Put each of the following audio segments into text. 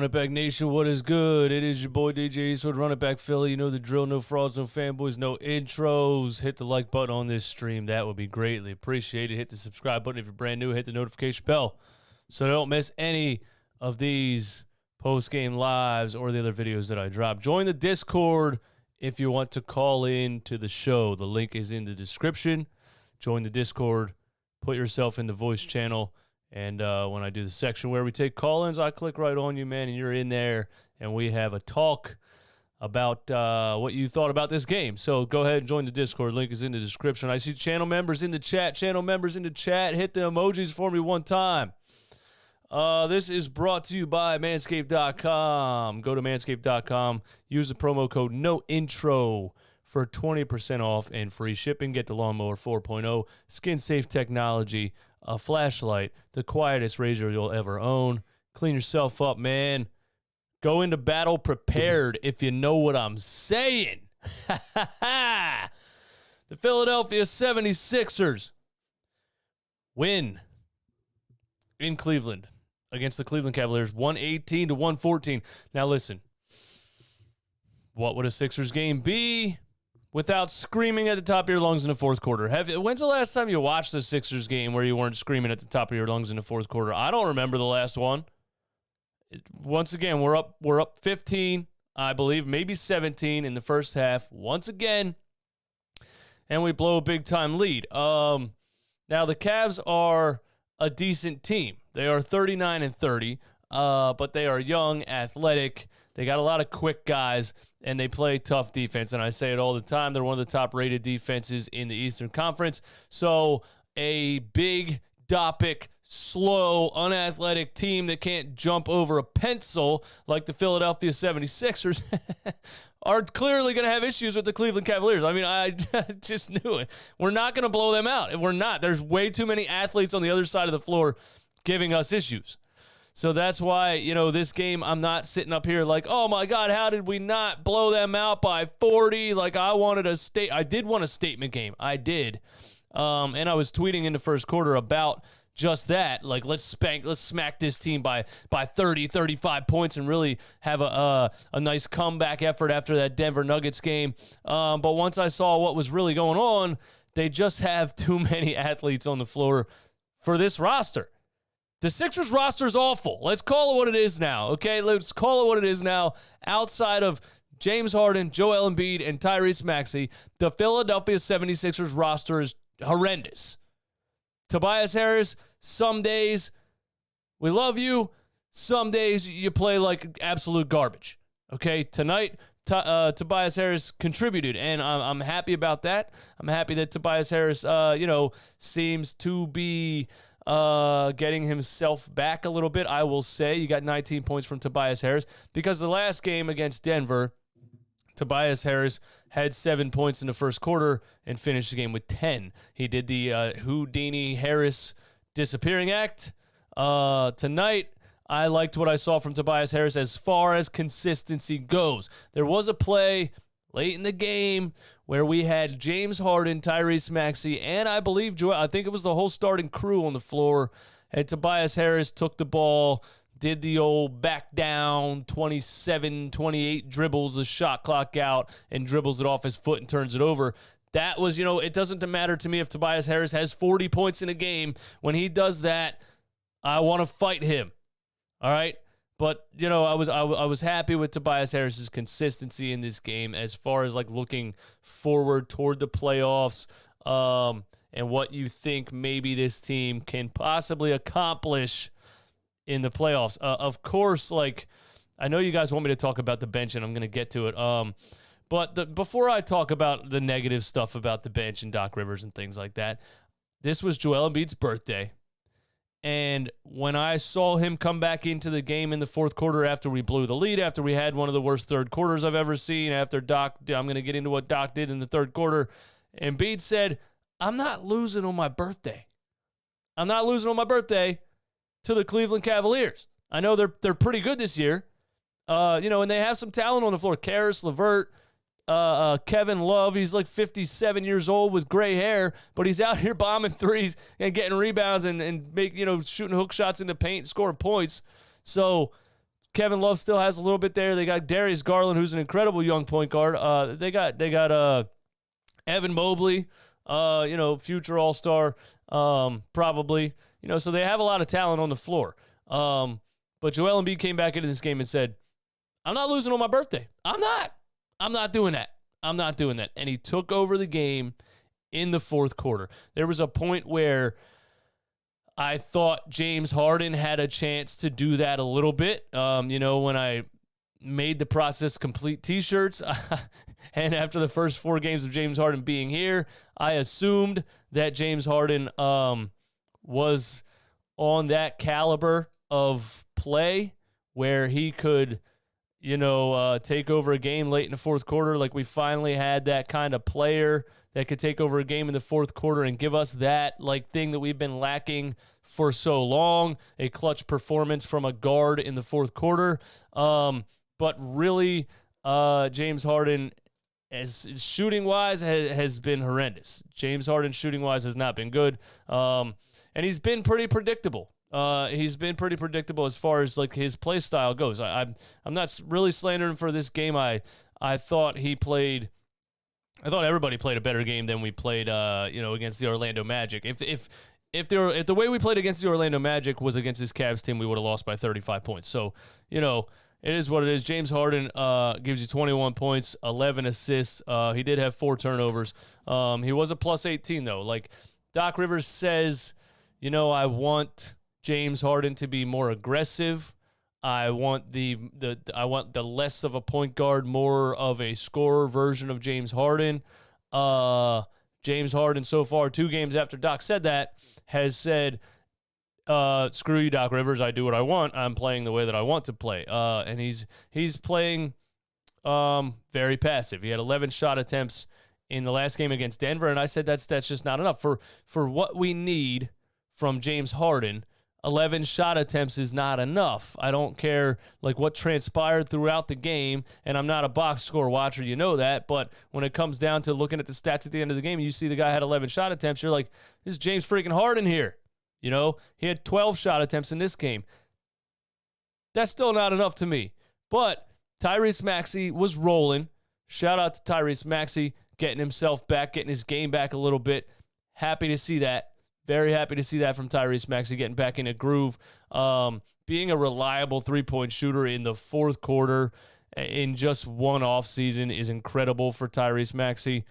Running Back Nation, what is good? It is your boy DJ Eastwood, Running Back Philly. You know the drill, no frauds, no fanboys, no intros. Hit the like button on this stream. That would be greatly appreciated. Hit the subscribe button if you're brand new. Hit the notification bell so don't miss any of these post-game lives or the other videos that I drop. Join the Discord if you want to call in to the show. The link is in the description. Join the Discord. Put yourself in the voice channel. And when I do the section where we take call-ins, I click right on you, man, and you're in there, and we have a talk about what you thought about this game. So go ahead and join the Discord. Link is in the description. I see channel members in the chat. Channel members in the chat. Hit the emojis for me one time. This is brought to you by Manscaped.com. Go to Manscaped.com. Use the promo code NOINTRO for 20% off and free shipping. Get the Lawnmower 4.0, skin-safe technology, a flashlight, the quietest razor you'll ever own. Clean yourself up, man. Go into battle prepared, if you know what I'm saying. The Philadelphia 76ers win in Cleveland against the Cleveland Cavaliers, 118-114. Now listen, what would a Sixers game be without screaming at the top of your lungs in the fourth quarter? When's the last time you watched the Sixers game where you weren't screaming at the top of your lungs in the fourth quarter? I don't remember the last one. Once again, we're up 15, I believe, maybe 17 in the first half. Once again, and we blow a big-time lead. Now, the Cavs are a decent team. They are 39-30, but they are young, athletic. They got a lot of quick guys, and they play tough defense. And I say it all the time. They're one of the top-rated defenses in the Eastern Conference. So a big, dopic, slow, unathletic team that can't jump over a pencil like the Philadelphia 76ers are clearly going to have issues with the Cleveland Cavaliers. I mean, I just knew it. We're not going to blow them out. If we're not, there's way too many athletes on the other side of the floor giving us issues. So that's why, this game, I'm not sitting up here like, oh my God, how did we not blow them out by 40? Like I did want a statement game. I did. And I was tweeting in the first quarter about just that. Like, let's smack this team by 30, 35 points and really have a nice comeback effort after that Denver Nuggets game. But once I saw what was really going on, they just have too many athletes on the floor for this roster. The Sixers roster is awful. Let's call it what it is now, okay? Let's call it what it is now. Outside of James Harden, Joel Embiid, and Tyrese Maxey, the Philadelphia 76ers roster is horrendous. Tobias Harris, some days we love you. Some days you play like absolute garbage, okay? Tonight, Tobias Harris contributed, and I'm happy about that. I'm happy that Tobias Harris, seems to be getting himself back a little bit. I will say you got 19 points from Tobias Harris because the last game against Denver, Tobias Harris had 7 points in the first quarter and finished the game with 10. He did the Houdini Harris disappearing act. Tonight, I liked what I saw from Tobias Harris as far as consistency goes. There was a play late in the game where we had James Harden, Tyrese Maxey, and I believe I think it was the whole starting crew on the floor, and Tobias Harris took the ball, did the old back down 27, 28 dribbles, the shot clock out, and dribbles it off his foot and turns it over. That was, it doesn't matter to me if Tobias Harris has 40 points in a game. When he does that, I want to fight him. All right? But, I was happy with Tobias Harris's consistency in this game as far as, like, looking forward toward the playoffs and what you think maybe this team can possibly accomplish in the playoffs. Of course, like, I know you guys want me to talk about the bench, and I'm going to get to it. But before I talk about the negative stuff about the bench and Doc Rivers and things like that, this was Joel Embiid's birthday. And when I saw him come back into the game in the fourth quarter after we blew the lead, after we had one of the worst third quarters I've ever seen, after Doc, I'm going to get into what Doc did in the third quarter, Embiid said, I'm not losing on my birthday. I'm not losing on my birthday to the Cleveland Cavaliers. I know they're pretty good this year, and they have some talent on the floor. Karis LeVert, Kevin Love, he's like 57 years old with gray hair, but he's out here bombing threes and getting rebounds and shooting hook shots in the paint, scoring points. So Kevin Love still has a little bit there. They got Darius Garland, who's an incredible young point guard. They got Evan Mobley, future All-Star, probably. So they have a lot of talent on the floor. But Joel Embiid came back into this game and said, I'm not losing on my birthday. I'm not doing that. I'm not doing that. And he took over the game in the fourth quarter. There was a point where I thought James Harden had a chance to do that a little bit. When I made the Process Complete t-shirts, and after the first 4 games of James Harden being here, I assumed that James Harden was on that caliber of play where he could, take over a game late in the fourth quarter. Like, we finally had that kind of player that could take over a game in the fourth quarter and give us that thing that we've been lacking for so long, a clutch performance from a guard in the fourth quarter. But really, James Harden, as shooting-wise, has been horrendous. James Harden shooting-wise has not been good. And he's been pretty predictable. He's been pretty predictable as far as his play style goes. I'm not really slandering him for this game. I thought everybody played a better game than we played, against the Orlando Magic. If the way we played against the Orlando Magic was against this Cavs team, we would have lost by 35 points. So, it is what it is. James Harden gives you 21 points, 11 assists. He did have 4 turnovers. He was a plus 18 though. Doc Rivers says, I want James Harden to be more aggressive. I want the less of a point guard, more of a scorer version of James Harden. James Harden so far, 2 games after Doc said that, has said, screw you, Doc Rivers. I do what I want. I'm playing the way that I want to play. And he's playing very passive. He had 11 shot attempts in the last game against Denver, and I said that's just not enough for what we need from James Harden. 11 shot attempts is not enough. I don't care what transpired throughout the game, and I'm not a box score watcher, you know that, but when it comes down to looking at the stats at the end of the game, you see the guy had 11 shot attempts, you're like, this is James freaking Harden here. He had 12 shot attempts in this game. That's still not enough to me. But Tyrese Maxey was rolling. Shout out to Tyrese Maxey, getting himself back, getting his game back a little bit. Happy to see that. Very happy to see that from Tyrese Maxey, getting back in a groove. Being a reliable three-point shooter in the fourth quarter in just one offseason is incredible for Tyrese Maxey.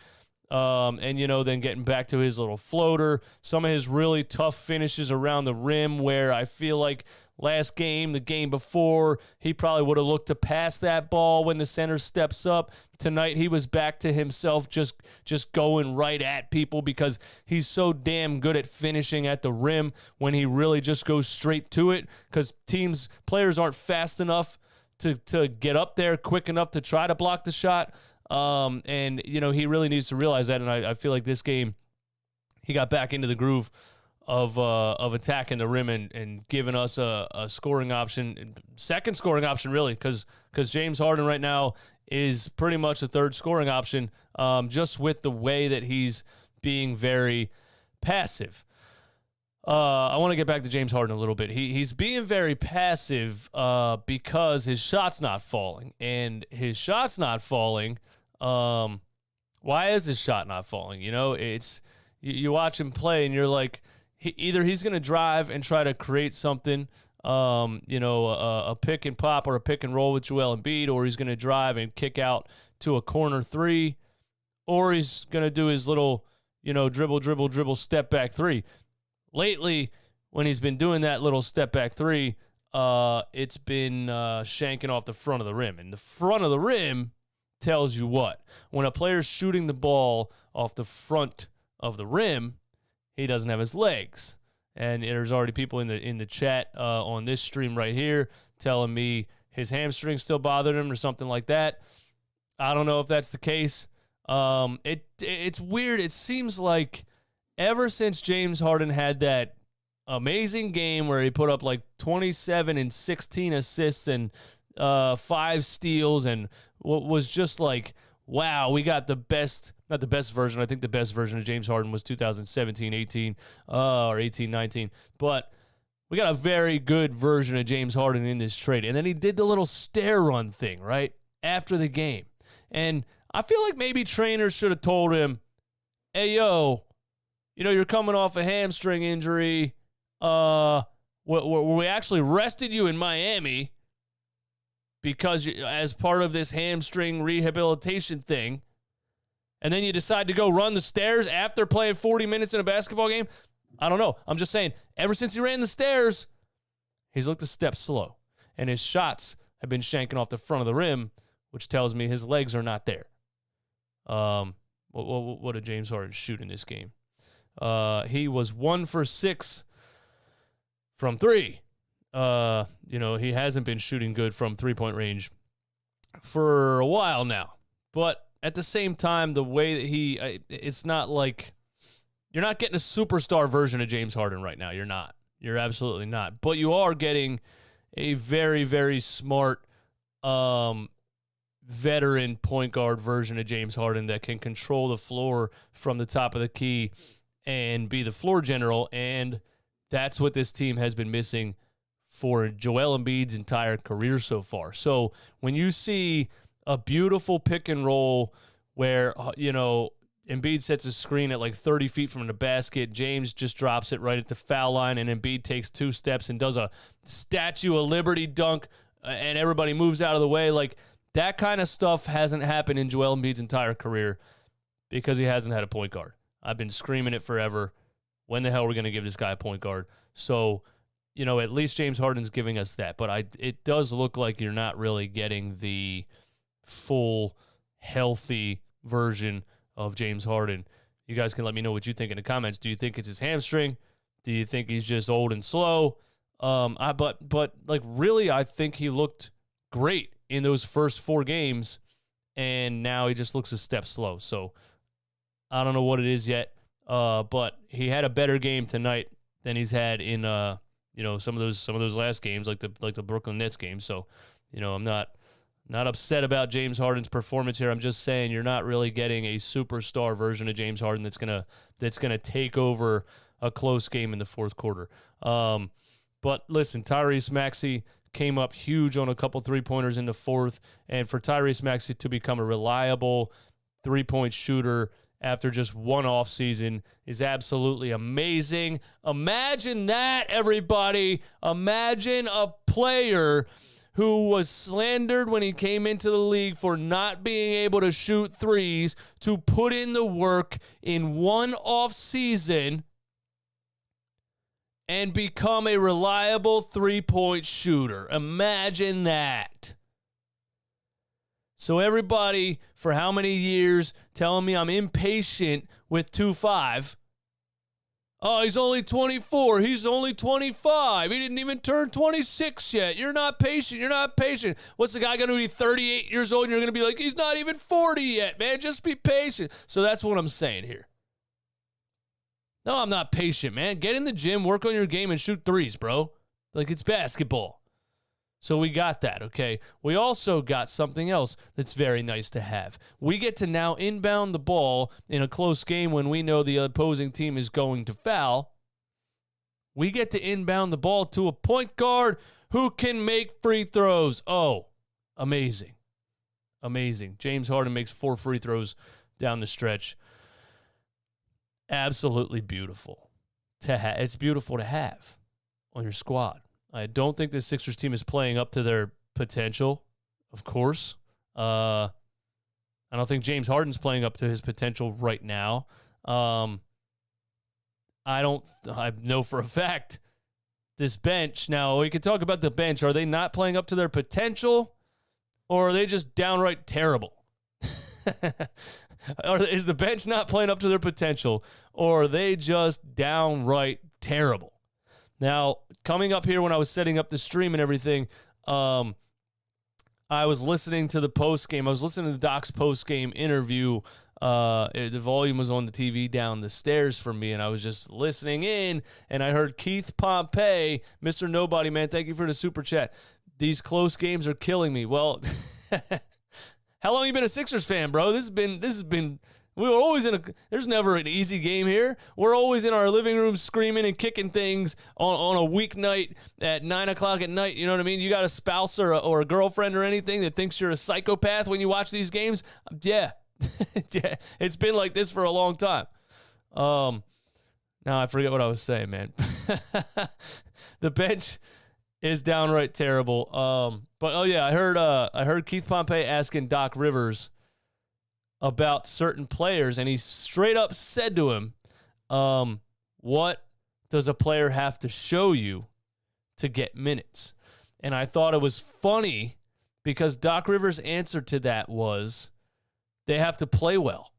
Then getting back to his little floater, some of his really tough finishes around the rim where I feel like last game, the game before, he probably would have looked to pass that ball when the center steps up. Tonight, he was back to himself, just going right at people because he's so damn good at finishing at the rim when he really just goes straight to it because players aren't fast enough to get up there quick enough to try to block the shot. He really needs to realize that, and I feel like this game, he got back into the groove of attacking the rim and giving us a scoring option, second scoring option really, because James Harden right now is pretty much a third scoring option, just with the way that he's being very passive. I want to get back to James Harden a little bit. He's being very passive because his shot's not falling, and his shot's not falling. Why is his shot not falling? It's you watch him play, and you're like, either he's going to drive and try to create something, a pick and pop or a pick and roll with Joel Embiid, or he's going to drive and kick out to a corner three, or he's going to do his little, dribble, step back three. Lately, when he's been doing that little step back three, it's been shanking off the front of the rim. And the front of the rim tells you what? When a player's shooting the ball off the front of the rim, he doesn't have his legs. And there's already people in the chat on this stream right here telling me his hamstring still bothered him or something like that. I don't know if that's the case. It's weird. It seems like ever since James Harden had that amazing game where he put up 27 and 16 assists and 5 steals and was just wow, we got the best, not the best version. I think the best version of James Harden was 2017-18 or 18-19. But We got a very good version of James Harden in this trade. And then he did the little stare run thing, right, after the game. And I feel like maybe trainers should have told him, hey, yo, you're coming off a hamstring injury. We actually rested you in Miami because as part of this hamstring rehabilitation thing. And then you decide to go run the stairs after playing 40 minutes in a basketball game. I don't know. I'm just saying, ever since he ran the stairs, he's looked a step slow. And his shots have been shanking off the front of the rim, which tells me his legs are not there. What did James Harden shoot in this game? He was 1 for 6 from 3. He hasn't been shooting good from three-point range for a while now. But at the same time, the way that it's not like you're not getting a superstar version of James Harden right now. You're not. You're absolutely not. But you are getting a very, very smart veteran point guard version of James Harden that can control the floor from the top of the key and be the floor general. And that's what this team has been missing for Joel Embiid's entire career so far. So when you see a beautiful pick and roll where, Embiid sets a screen at like 30 feet from the basket. James just drops it right at the foul line, and Embiid takes 2 steps and does a Statue of Liberty dunk, and everybody moves out of the way. Like, that kind of stuff hasn't happened in Joel Embiid's entire career because he hasn't had a point guard. I've been screaming it forever. When the hell are we going to give this guy a point guard? So, at least James Harden's giving us that. But it does look like you're not really getting the full, healthy version of James Harden. You guys can let me know what you think in the comments. Do you think it's his hamstring? Do you think he's just old and slow? But really, I think he looked great in those first 4 games, and now he just looks a step slow. So I don't know what it is yet, but he had a better game tonight than he's had in some of those last games, like the Brooklyn Nets game. So I'm not upset about James Harden's performance here. I'm just saying you're not really getting a superstar version of James Harden that's gonna take over a close game in the fourth quarter. But listen, Tyrese Maxey came up huge on a couple three-pointers in the fourth, and for Tyrese Maxey to become a reliable three-point shooter after just one off season is absolutely amazing. Imagine that, everybody. Imagine a player who was slandered when he came into the league for not being able to shoot threes to put in the work in one off season and become a reliable three-point shooter. Imagine that. So everybody, for how many years, telling me I'm impatient with 2-5. Oh, he's only 24. He's only 25. He didn't even turn 26 yet. You're not patient. You're not patient. What's the guy going to be 38 years old and you're going to be like, he's not even 40 yet, man. Just be patient. So that's what I'm saying here. No, I'm not patient, man. Get in the gym, work on your game, and shoot threes, bro. Like, it's basketball. So we got that, okay? We also got something else that's very nice to have. We get to now inbound the ball in a close game when we know the opposing team is going to foul. We get to inbound the ball to a point guard who can make free throws. Oh, amazing. Amazing. James Harden makes 4 free throws down the stretch. Absolutely beautiful. It's beautiful to have on your squad. I don't think the Sixers team is playing up to their potential, of course. I don't think James Harden's playing up to his potential right now. I know for a fact this bench. Now, we could talk about the bench. Are they not playing up to their potential, or are they just downright terrible? Or is the bench not playing up to their potential, or are they just downright terrible? Now, coming up here when I was setting up the stream and everything, I was listening to the post-game. I was listening to the Doc's post-game interview. The volume was on the TV down the stairs from me, and I was just listening in, and I heard Keith Pompey, Mr. Nobody, man, thank you for the super chat. These close games are killing me. Well, how long you been a Sixers fan, bro? This has been We were always there's never an easy game here. We're always in our living room screaming and kicking things on a weeknight at 9 o'clock at night. You know what I mean? You got a spouse or a girlfriend or anything that thinks you're a psychopath when you watch these games? Yeah. Yeah. It's been like this for a long time. Now I forget what I was saying, man. The bench is downright terrible. But oh yeah, I heard Keith Pompey asking Doc Rivers about certain players, and he straight up said to him, what does a player have to show you to get minutes? And I thought it was funny because Doc Rivers' answer to that was they have to play well.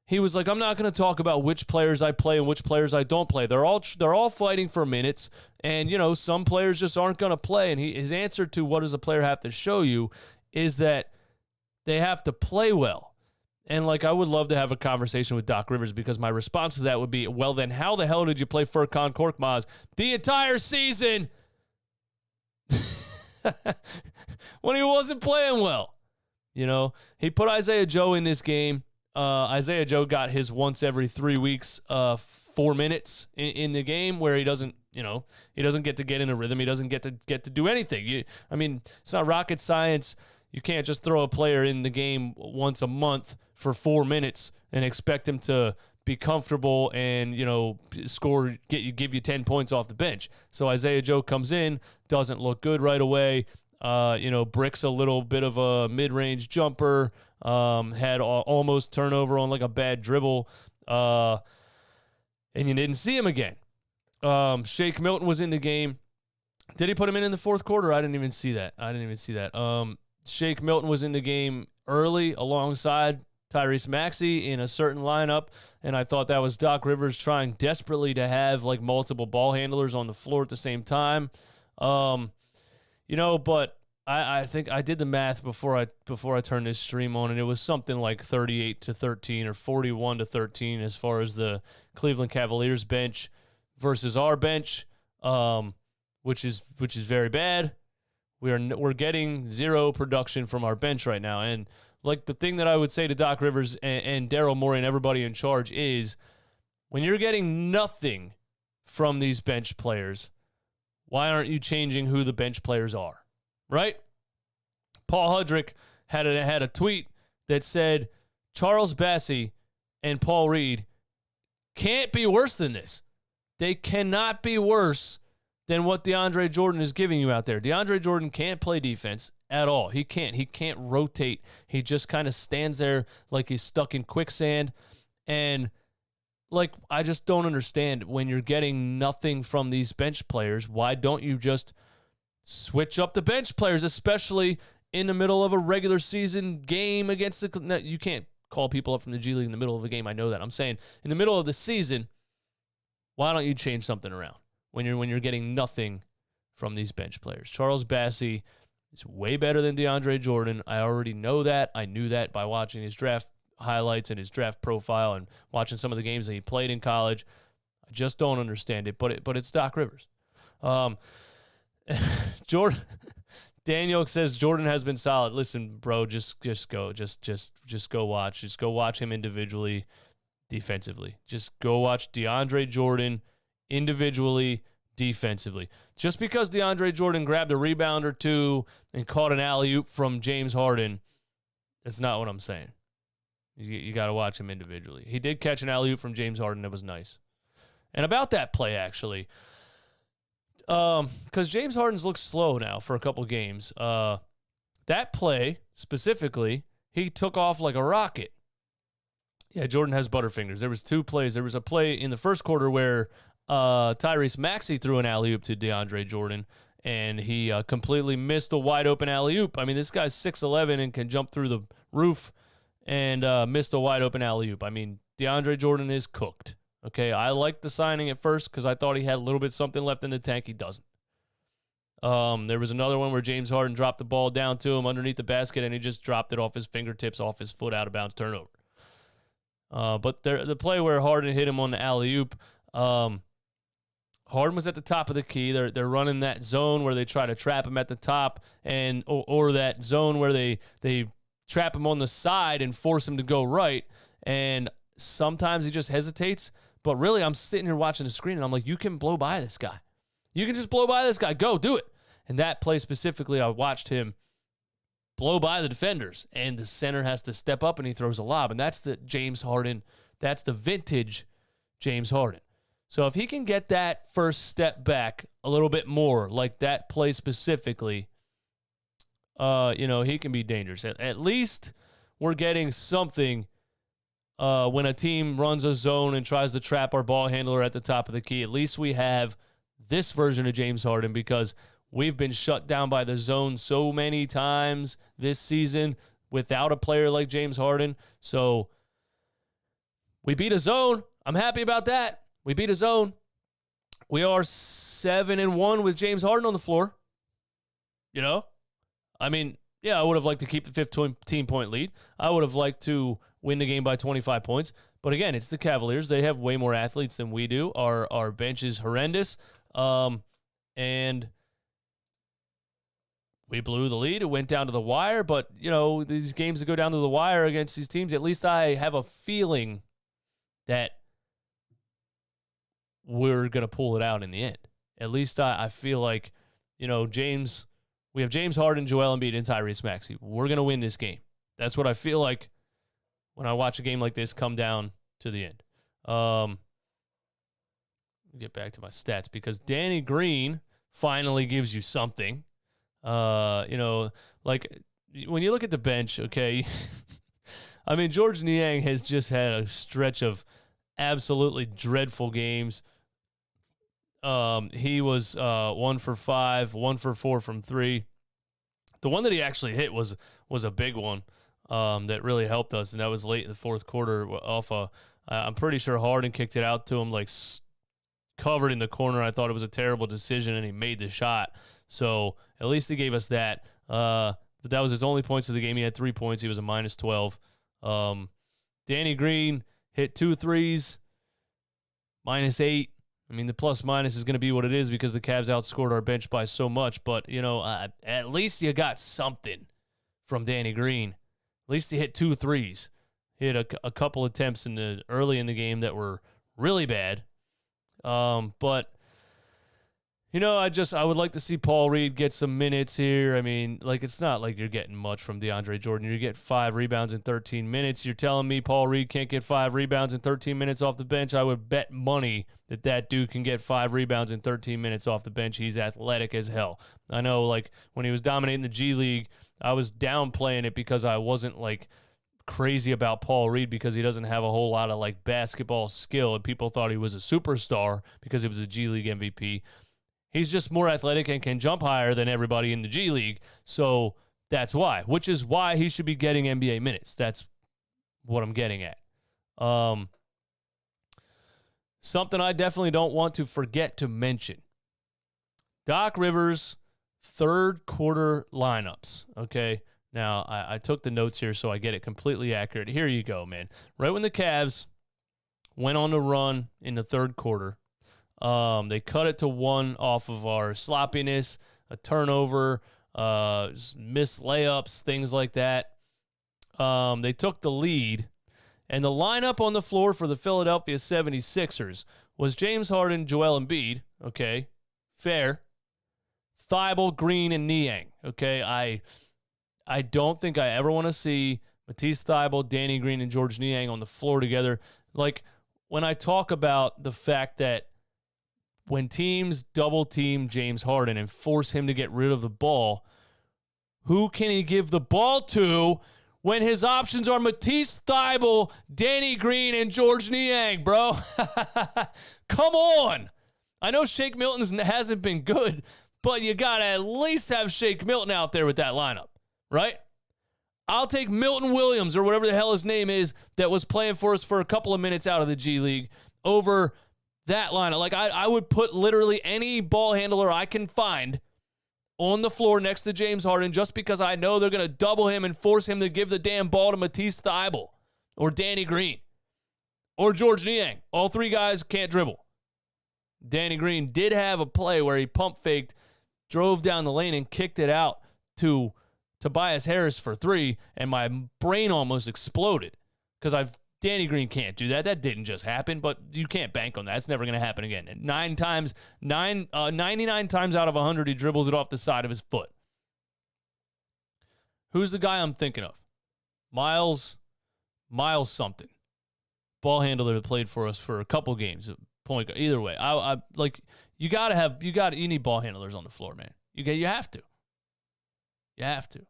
He was like, I'm not going to talk about which players I play and which players I don't play. They're all fighting for minutes, and some players just aren't going to play. And his answer to what does a player have to show you is that they have to play well. And, I would love to have a conversation with Doc Rivers because my response to that would be, well, then how the hell did you play Furkan Korkmaz the entire season when he wasn't playing well? He put Isaiah Joe in this game. Isaiah Joe got his once every 3 weeks 4 minutes in the game where he doesn't get to get in a rhythm. He doesn't get to do anything. It's not rocket science. You can't just throw a player in the game once a month for 4 minutes and expect him to be comfortable and, score, give you 10 points off the bench. So Isaiah Joe comes in, doesn't look good right away. Bricks a little bit of a mid-range jumper, had almost turnover on a bad dribble, and you didn't see him again. Shake Milton was in the game. Did he put him in the fourth quarter? I didn't even see that. Shake Milton was in the game early alongside Tyrese Maxey in a certain lineup, and I thought that was Doc Rivers trying desperately to have multiple ball handlers on the floor at the same time. But I think I did the math before I turned this stream on, and it was something like 38-13 or 41-13 as far as the Cleveland Cavaliers bench versus our bench, which is very bad. We're getting zero production from our bench right now, and the thing that I would say to Doc Rivers and Daryl Morey and everybody in charge is, when you're getting nothing from these bench players, why aren't you changing who the bench players are, right? Paul Hudrick had a tweet that said Charles Bassey and Paul Reed can't be worse than this. They cannot be worse than what DeAndre Jordan is giving you out there. DeAndre Jordan can't play defense at all. He can't rotate. He just kind of stands there like he's stuck in quicksand. And I just don't understand, when you're getting nothing from these bench players, why don't you just switch up the bench players, especially in the middle of a regular season game against the... You can't call people up from the G League in the middle of a game. I know that. I'm saying in the middle of the season, why don't you change something around when you're getting nothing from these bench players? Charles Bassey is way better than DeAndre Jordan. I already know that. I knew that by watching his draft highlights and his draft profile and watching some of the games that he played in college. I just don't understand it, but it's Doc Rivers. Jordan Daniel says Jordan has been solid. Listen, bro, just go watch. Just go watch him individually, defensively. Just go watch DeAndre Jordan individually, defensively. Just because DeAndre Jordan grabbed a rebound or two and caught an alley-oop from James Harden, that's not what I'm saying. You got to watch him individually. He did catch an alley-oop from James Harden. That was nice. And about that play, actually, because James Harden's looked slow now for a couple games. That play, specifically, he took off like a rocket. Yeah, Jordan has butterfingers. There was two plays. There was a play in the first quarter where Tyrese Maxey threw an alley-oop to DeAndre Jordan, and he completely missed a wide-open alley-oop. I mean, this guy's 6'11" and can jump through the roof, and missed a wide-open alley-oop. I mean, DeAndre Jordan is cooked. Okay, I liked the signing at first because I thought he had a little bit something left in the tank. He doesn't. There was another one where James Harden dropped the ball down to him underneath the basket, and he just dropped it off his fingertips, off his foot, out of bounds, turnover. But the play where Harden hit him on the alley-oop, Harden was at the top of the key. They're running that zone where they try to trap him at the top, or that zone where they trap him on the side and force him to go right. And sometimes he just hesitates. But really, I'm sitting here watching the screen, and I'm like, you can blow by this guy. You can just blow by this guy. Go, do it. And that play specifically, I watched him blow by the defenders, and the center has to step up, and he throws a lob. And that's the James Harden. That's the vintage James Harden. So if he can get that first step back a little bit more, like that play specifically, he can be dangerous. At least we're getting something when a team runs a zone and tries to trap our ball handler at the top of the key. At least we have this version of James Harden, because we've been shut down by the zone so many times this season without a player like James Harden. So we beat a zone. I'm happy about that. We beat a zone. We are 7-1 with James Harden on the floor. I would have liked to keep the 15-point lead. I would have liked to win the game by 25 points. But again, it's the Cavaliers. They have way more athletes than we do. Our bench is horrendous. And we blew the lead. It went down to the wire. But, these games that go down to the wire against these teams, at least I have a feeling that we're going to pull it out in the end. At least I feel like, we have James Harden, Joel Embiid, and Tyrese Maxey. We're going to win this game. That's what I feel like when I watch a game like this come down to the end. Get back to my stats, because Danny Green finally gives you something. When you look at the bench, okay, George Niang has just had a stretch of absolutely dreadful games. He was 1 for 5, 1 for 4 from 3. The one that he actually hit was a big one that really helped us, and that was late in the fourth quarter off I'm pretty sure Harden kicked it out to him, covered in the corner. I thought it was a terrible decision, and he made the shot. So at least he gave us that. But that was his only points of the game. He had 3 points. He was a minus 12. Danny Green hit 2 threes, minus 8. The plus-minus is going to be what it is because the Cavs outscored our bench by so much. But, at least you got something from Danny Green. At least he hit 2 threes. He had a couple attempts early in the game that were really bad. But, I would like to see Paul Reed get some minutes here. It's not like you're getting much from DeAndre Jordan. You get 5 rebounds in 13 minutes. You're telling me Paul Reed can't get 5 rebounds in 13 minutes off the bench? I would bet money that dude can get 5 rebounds in 13 minutes off the bench. He's athletic as hell. I know, when he was dominating the G League, I was downplaying it because I wasn't, crazy about Paul Reed because he doesn't have a whole lot of, basketball skill, and people thought he was a superstar because he was a G League MVP. He's just more athletic and can jump higher than everybody in the G League. So that's why, which is why he should be getting NBA minutes. That's what I'm getting at. Something I definitely don't want to forget to mention. Doc Rivers' third quarter lineups. Okay. Now, I took the notes here so I get it completely accurate. Here you go, man. Right when the Cavs went on the run in the third quarter, they cut it to 1 off of our sloppiness, a turnover, missed layups, things like that. They took the lead, and the lineup on the floor for the Philadelphia 76ers was James Harden, Joel Embiid, okay, fair, Thibault, Green, and Niang, okay. I don't think I ever want to see Matisse Thybulle, Danny Green, and George Niang on the floor together. When I talk about the fact that when teams double-team James Harden and force him to get rid of the ball, who can he give the ball to when his options are Matisse Thybulle, Danny Green, and George Niang, bro? Come on. I know Shake Milton hasn't been good, but you got to at least have Shake Milton out there with that lineup, right? I'll take Milton Williams or whatever the hell his name is that was playing for us for a couple of minutes out of the G League over that lineup. I would put literally any ball handler I can find on the floor next to James Harden just because I know they're going to double him and force him to give the damn ball to Matisse Thybulle or Danny Green or George Niang. All 3 guys can't dribble. Danny Green did have a play where he pump faked, drove down the lane, and kicked it out to Tobias Harris for 3, and my brain almost exploded because I've Danny Green can't do that. That didn't just happen, but you can't bank on that. It's never going to happen again. 99 times out of 100, he dribbles it off the side of his foot. Who's the guy I'm thinking of? Miles something. Ball handler that played for us for a couple games. Point guard. Either way, I like you need ball handlers on the floor, man. You have to. You have to.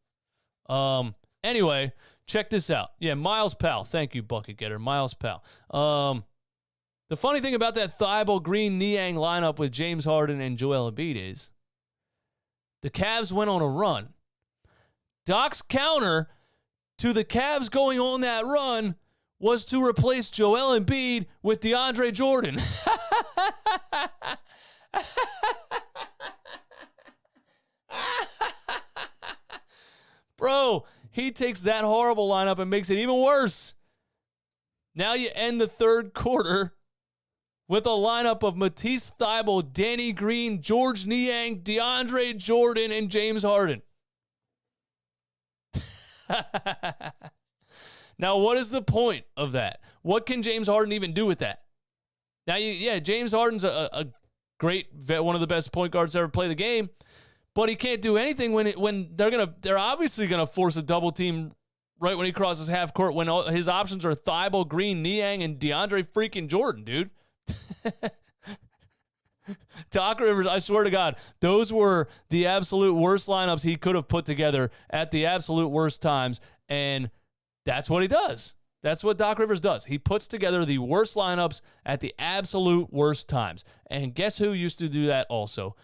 Anyway, check this out. Yeah, Miles Powell. Thank you, bucket getter. Miles Powell. The funny thing about that Thibault, Green, Niang lineup with James Harden and Joel Embiid is the Cavs went on a run. Doc's counter to the Cavs going on that run was to replace Joel Embiid with DeAndre Jordan. Bro, he takes that horrible lineup and makes it even worse. Now you end the third quarter with a lineup of Matisse Thybulle, Danny Green, George Niang, DeAndre Jordan, and James Harden. Now, what is the point of that? What can James Harden even do with that? Now, James Harden's a great vet, one of the best point guards to ever play the game, but he can't do anything when they're obviously gonna force a double team right when he crosses half court when all his options are Thibault, Green, Niang, and DeAndre freaking Jordan, dude. Doc Rivers, I swear to God, those were the absolute worst lineups he could have put together at the absolute worst times, and that's what he does. That's what Doc Rivers does. He puts together the worst lineups at the absolute worst times. And guess who used to do that also?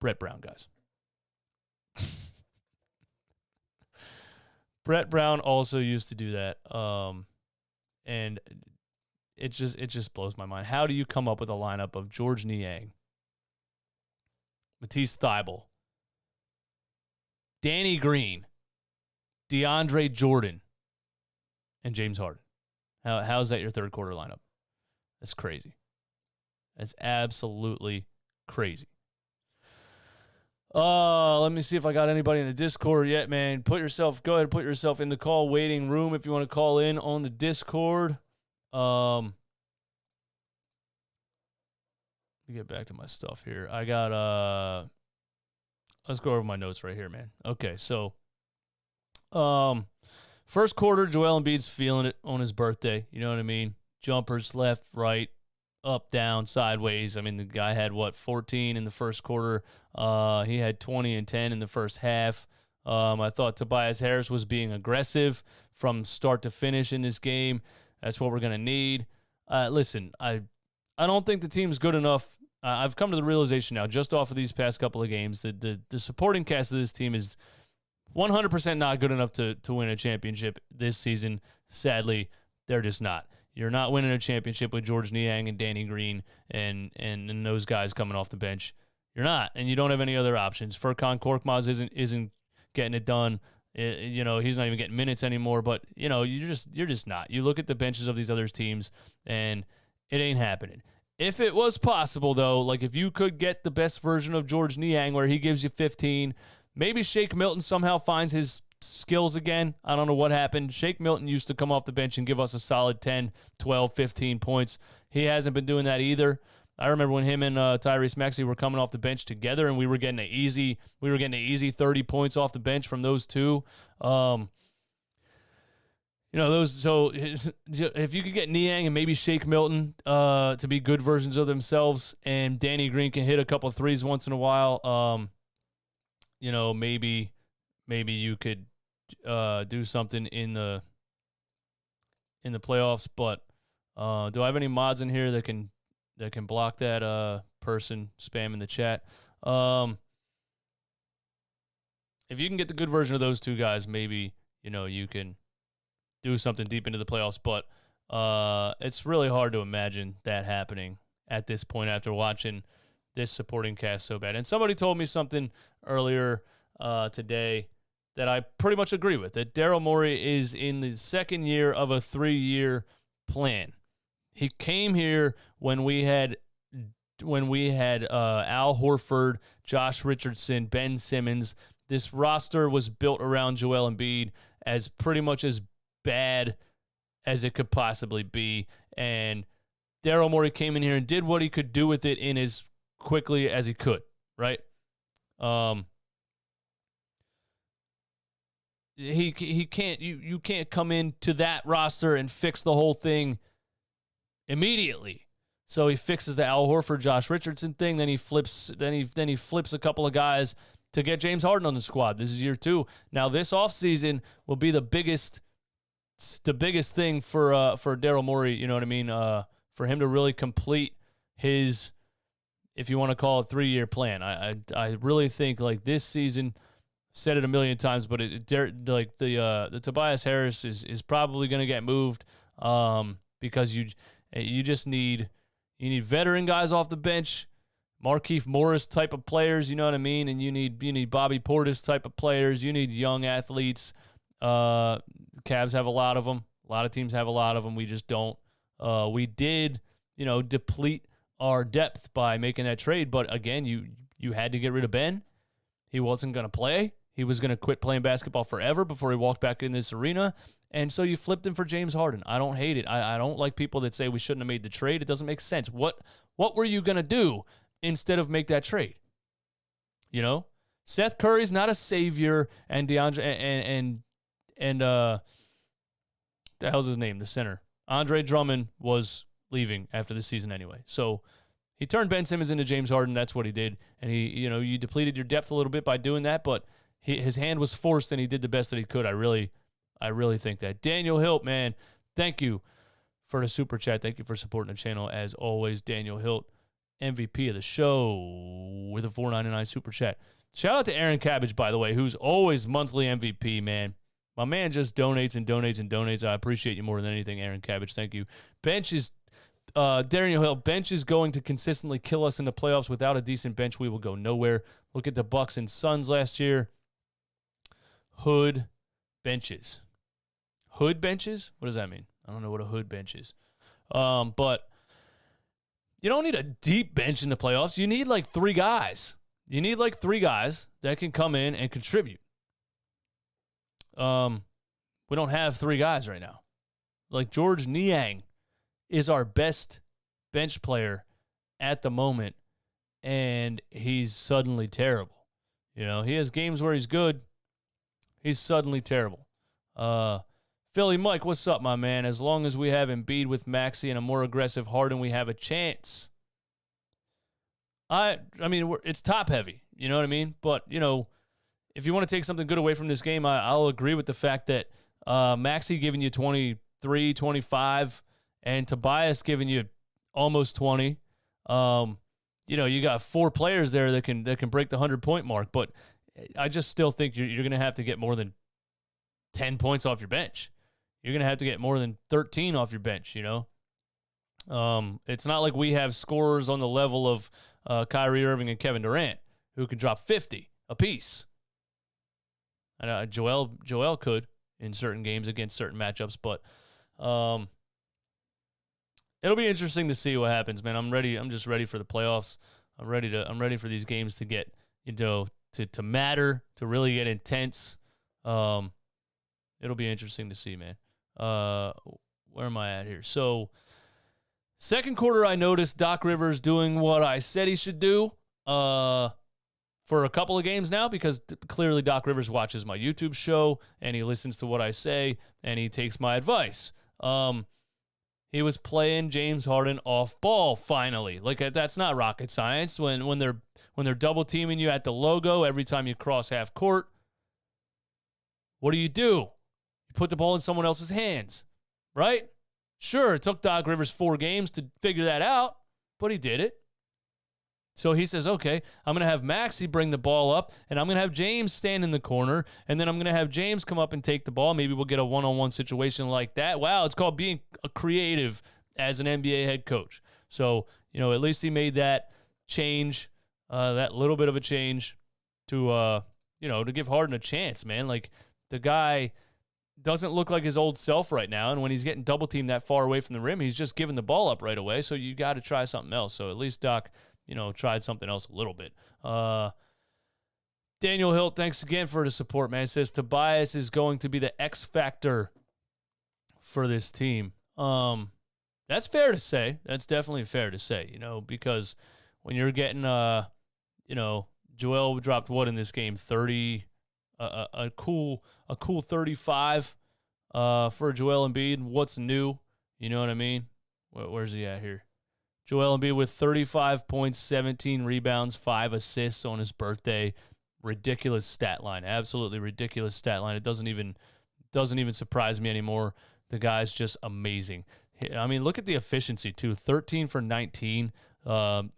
Brett Brown, guys. Brett Brown also used to do that. And it just blows my mind. How do you come up with a lineup of George Niang, Matisse Thybulle, Danny Green, DeAndre Jordan, and James Harden? How's that your third quarter lineup? That's crazy. That's absolutely crazy. Let me see if I got anybody in the Discord yet, man. Go ahead and put yourself in the call waiting room if you want to call in on the Discord. Let me get back to my stuff here. I got let's go over my notes right here, man. Okay, so first quarter, Joel Embiid's feeling it on his birthday. You know what I mean? Jumpers left, right, up, down, sideways. I mean, the guy had, 14 in the first quarter. He had 20 and 10 in the first half. I thought Tobias Harris was being aggressive from start to finish in this game. That's what we're going to need. Listen, I don't think the team's good enough. I've come to the realization now, just off of these past couple of games, that the supporting cast of this team is 100% not good enough to win a championship this season. Sadly, they're just not. You're not winning a championship with George Niang and Danny Green and those guys coming off the bench. You're not, and you don't have any other options. Furkan Korkmaz isn't getting it done. He's not even getting minutes anymore. But you're just not. You look at the benches of these other teams, and it ain't happening. If it was possible, though, like if you could get the best version of George Niang where he gives you 15, maybe Shake Milton somehow finds his skills again. I don't know what happened. Shake Milton used to come off the bench and give us a solid 10, 12, 15 points. He hasn't been doing that either. I remember when him and Tyrese Maxey were coming off the bench together, and we were getting an easy 30 points off the bench from those two. So if you could get Niang and maybe Shake Milton to be good versions of themselves, and Danny Green can hit a couple of threes once in a while, maybe you could do something in the playoffs. But do I have any mods in here that can block that person spamming the chat? If you can get the good version of those two guys, maybe you can do something deep into the playoffs. But it's really hard to imagine that happening at this point after watching this supporting cast so bad. And somebody told me something earlier today that I pretty much agree with, that Daryl Morey is in the second year of a 3-year plan. He came here when we had Al Horford, Josh Richardson, Ben Simmons. This roster was built around Joel Embiid as pretty much as bad as it could possibly be. And Daryl Morey came in here and did what he could do with it in as quickly as he could, right? He can't you can't come into that roster and fix the whole thing immediately. So he fixes the Al Horford, Josh Richardson thing. Then he flips a couple of guys to get James Harden on the squad. This is year 2. Now this offseason will be the biggest thing for Daryl Morey. You know what I mean? For him to really complete his, if you want to call it, 3-year plan. I really think like this season. Said it a million times, but the Tobias Harris is probably going to get moved because you just need veteran guys off the bench, Markieff Morris type of players, you know what I mean, and you need Bobby Portis type of players. You need young athletes. Cavs have a lot of them. A lot of teams have a lot of them. We just don't. We did deplete our depth by making that trade, but again, you had to get rid of Ben. He wasn't going to play. He was going to quit playing basketball forever before he walked back in this arena. And so you flipped him for James Harden. I don't hate it. I don't like people that say we shouldn't have made the trade. It doesn't make sense. What were you going to do instead of make that trade? You know? Seth Curry's not a savior, and DeAndre and the hell's his name? The center. Andre Drummond was leaving after the season anyway. So he turned Ben Simmons into James Harden. That's what he did. And you depleted your depth a little bit by doing that, but his hand was forced and he did the best that he could. I really think that. Daniel Hilt, man, thank you for the super chat. Thank you for supporting the channel as always. Daniel Hilt, MVP of the show with a $4.99 super chat. Shout out to Aaron Cabbage, by the way, who's always monthly MVP, man. My man just donates and donates and donates. I appreciate you more than anything, Aaron Cabbage. Thank you. Daniel Hill, bench is going to consistently kill us in the playoffs. Without a decent bench, we will go nowhere. Look at the Bucks and Suns last year. Hood benches. Hood benches? What does that mean? I don't know what a hood bench is. But you don't need a deep bench in the playoffs. You need like 3 guys. You need like 3 guys that can come in and contribute. We don't have 3 guys right now. Like George Niang is our best bench player at the moment, and he's suddenly terrible. You know, he has games where he's good. He's suddenly terrible. Philly Mike, what's up, my man? As long as we have Embiid with Maxey and a more aggressive Harden, we have a chance. I mean, it's top heavy. You know what I mean? But, if you want to take something good away from this game, I'll agree with the fact that Maxey giving you 23, 25, and Tobias giving you almost 20. You got 4 players there that can break the 100-point mark, but I just still think you're going to have to get more than 10 points off your bench. You're going to have to get more than 13 off your bench, It's not like we have scorers on the level of Kyrie Irving and Kevin Durant who could drop 50 apiece. And Joel could in certain games against certain matchups, but it'll be interesting to see what happens, man. I'm ready. I'm just ready for the playoffs. I'm ready for these games to get, to matter, to really get intense. It'll be interesting to see, man. Where am I at here? So, second quarter, I noticed Doc Rivers doing what I said he should do for a couple of games now, because clearly Doc Rivers watches my YouTube show, and he listens to what I say, and he takes my advice. He was playing James Harden off ball finally. Like, that's not rocket science. When they're double teaming you at the logo every time you cross half court, what do? You put the ball in someone else's hands, right? Sure, it took Doc Rivers 4 games to figure that out, but he did it. So he says, okay, I'm going to have Maxey bring the ball up, and I'm going to have James stand in the corner, and then I'm going to have James come up and take the ball. Maybe we'll get a one-on-one situation like that. Wow, it's called being a creative as an NBA head coach. So, at least he made that change, that little bit of a change to give Harden a chance, man. Like, the guy doesn't look like his old self right now, and when he's getting double-teamed that far away from the rim, he's just giving the ball up right away, so you got to try something else. So at least Doc tried something else a little bit. Daniel Hilt, thanks again for the support, man. It says Tobias is going to be the X factor for this team. That's fair to say. That's definitely fair to say, because when you're getting, Joel dropped what in this game? 30, a cool 35 for Joel Embiid. What's new? You know what I mean? Where's he at here? Joel Embiid with 35 points, 17 rebounds, 5 assists on his birthday. Ridiculous stat line. Absolutely ridiculous stat line. It doesn't even surprise me anymore. The guy's just amazing. I mean, look at the efficiency, too. 13 for 19.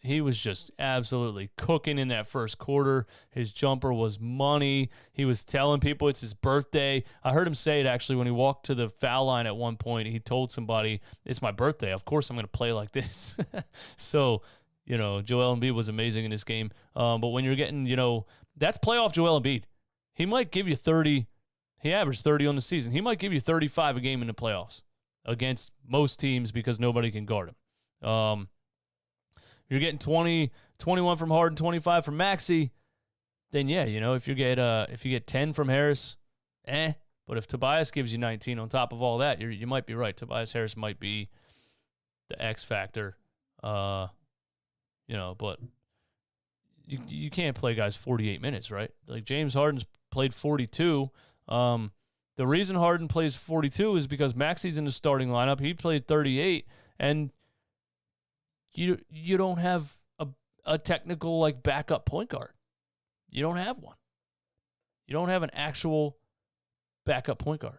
He was just absolutely cooking in that first quarter. His jumper was money. He was telling people it's his birthday. I heard him say it, actually, when he walked to the foul line at one point. He told somebody, it's my birthday. Of course I'm going to play like this. So, Joel Embiid was amazing in this game. But when you're getting, that's playoff Joel Embiid. He might give you 30. He averaged 30 on the season. He might give you 35 a game in the playoffs against most teams because nobody can guard him. You're getting 20, 21 from Harden, 25 from Maxey, then yeah, if you get 10 from Harris, But if Tobias gives you 19 on top of all that, you might be right. Tobias Harris might be the X factor, but you can't play guys 48 minutes, right? Like James Harden's played 42. The reason Harden plays 42 is because Maxey's in the starting lineup. He played 38, and you don't have a technical like backup point guard. You don't have one. You don't have an actual backup point guard.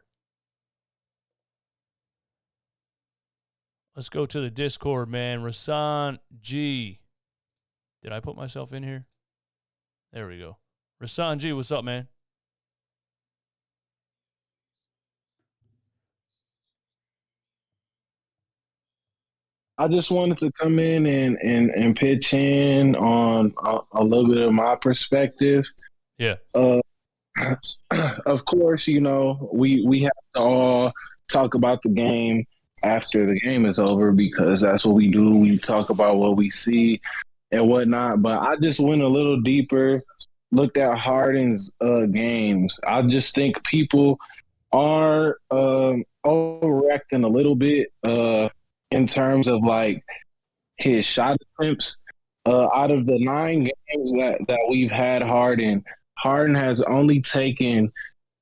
Let's go to the Discord, man. Rasan G. Did I put myself in here? There we go. Rasan G, what's up, man? I just wanted to come in and pitch in on a little bit of my perspective. Yeah. Of course, we have to all talk about the game after the game is over because that's what we do. We talk about what we see and whatnot. But I just went a little deeper, looked at Harden's games. I just think people are overreacting a little bit in terms of like his shot attempts. Out of the 9 games that we've had Harden has only taken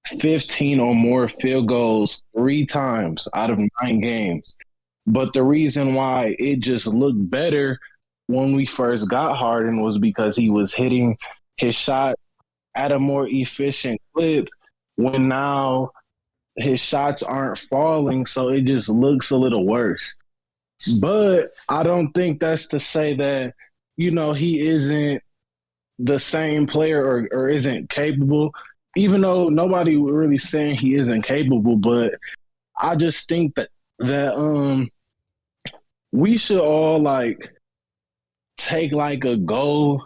15 or more field goals 3 times out of 9 games. But the reason why it just looked better when we first got Harden was because he was hitting his shot at a more efficient clip when now his shots aren't falling, so it just looks a little worse. But I don't think that's to say that, he isn't the same player or isn't capable, even though nobody really saying he isn't capable. But I just think that we should all like take like a go,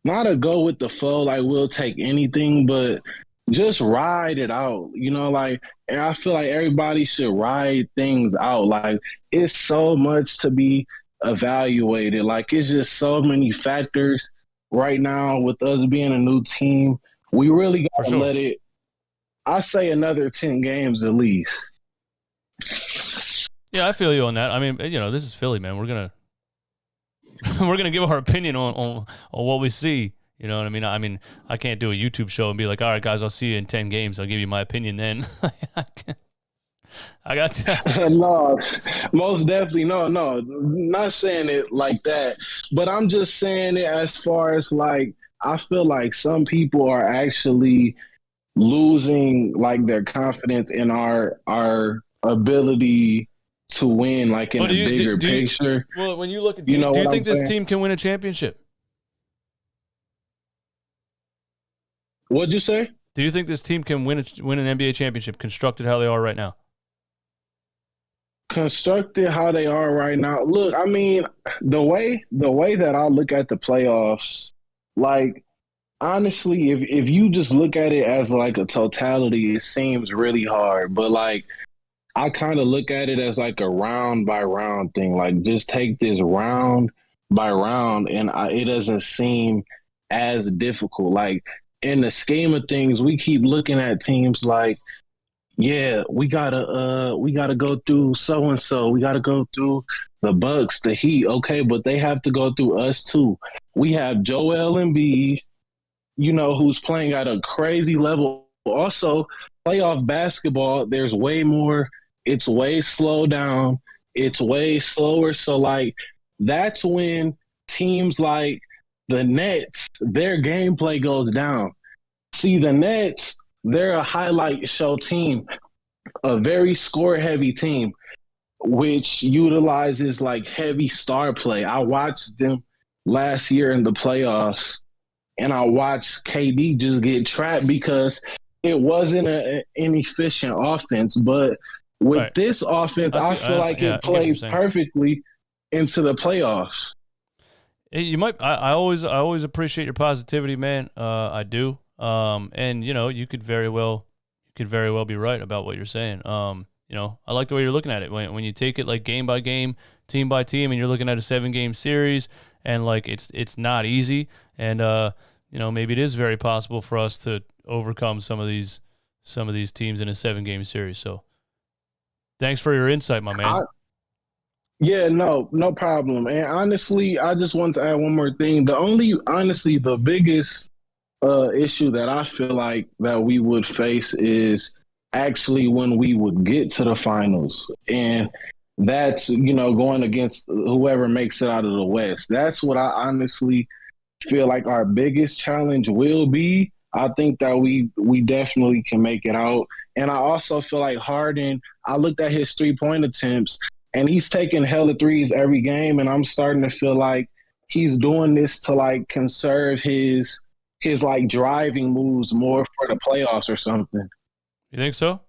not a go with the flow, like we'll take anything, but just ride it out, and I feel like everybody should ride things out. Like it's so much to be evaluated. Like it's just so many factors right now with us being a new team. We really got to let it, I say another 10 games at least. Yeah, I feel you on that. I mean, this is Philly, man. We're gonna give our opinion on what we see. You know what I mean? I can't do a YouTube show and be like, all right, guys, I'll see you in 10 games. I'll give you my opinion then. I got to. No, most definitely. No, not saying it like that. But I'm just saying it as far as like, I feel like some people are actually losing like their confidence in our ability to win, like in a bigger picture. Well, when you look at, do you think this team can win a championship? What'd you say? Do you think this team can win an NBA championship constructed how they are right now? Constructed how they are right now. Look, I mean, the way that I look at the playoffs, like honestly, if you just look at it as like a totality, it seems really hard. But like I kind of look at it as like a round by round thing. Like just take this round by round, and it doesn't seem as difficult. Like in the scheme of things, we keep looking at teams like, yeah, we gotta go through so and so. We gotta go through the Bucks, the Heat. Okay, but they have to go through us too. We have Joel Embiid, who's playing at a crazy level. Also, playoff basketball, there's way more. It's way slow down. It's way slower. So like that's when teams like the Nets, their gameplay goes down. See, the Nets, they're a highlight show team, a very score heavy team, which utilizes like heavy star play. I watched them last year in the playoffs, and I watched KD just get trapped because it wasn't an inefficient offense. But with Right. this offense, I feel like Yeah, it I get what you're plays saying. perfectly into the playoffs. You might. I always appreciate your positivity, man. I do. And you could very well be right about what you're saying. I like the way you're looking at it when you take it like game by game, team by team, and you're looking at a 7-game series, and like it's not easy, and maybe it is very possible for us to overcome some of these teams in a 7-game series. So thanks for your insight, my man. Yeah, no problem. And honestly, I just want to add one more thing. The biggest issue that I feel like that we would face is actually when we would get to the finals. And that's, going against whoever makes it out of the West. That's what I honestly feel like our biggest challenge will be. I think that we definitely can make it out. And I also feel like Harden, I looked at his 3-point attempts and he's taking hella threes every game. And I'm starting to feel like he's doing this to like conserve his like driving moves more for the playoffs or something. You think so?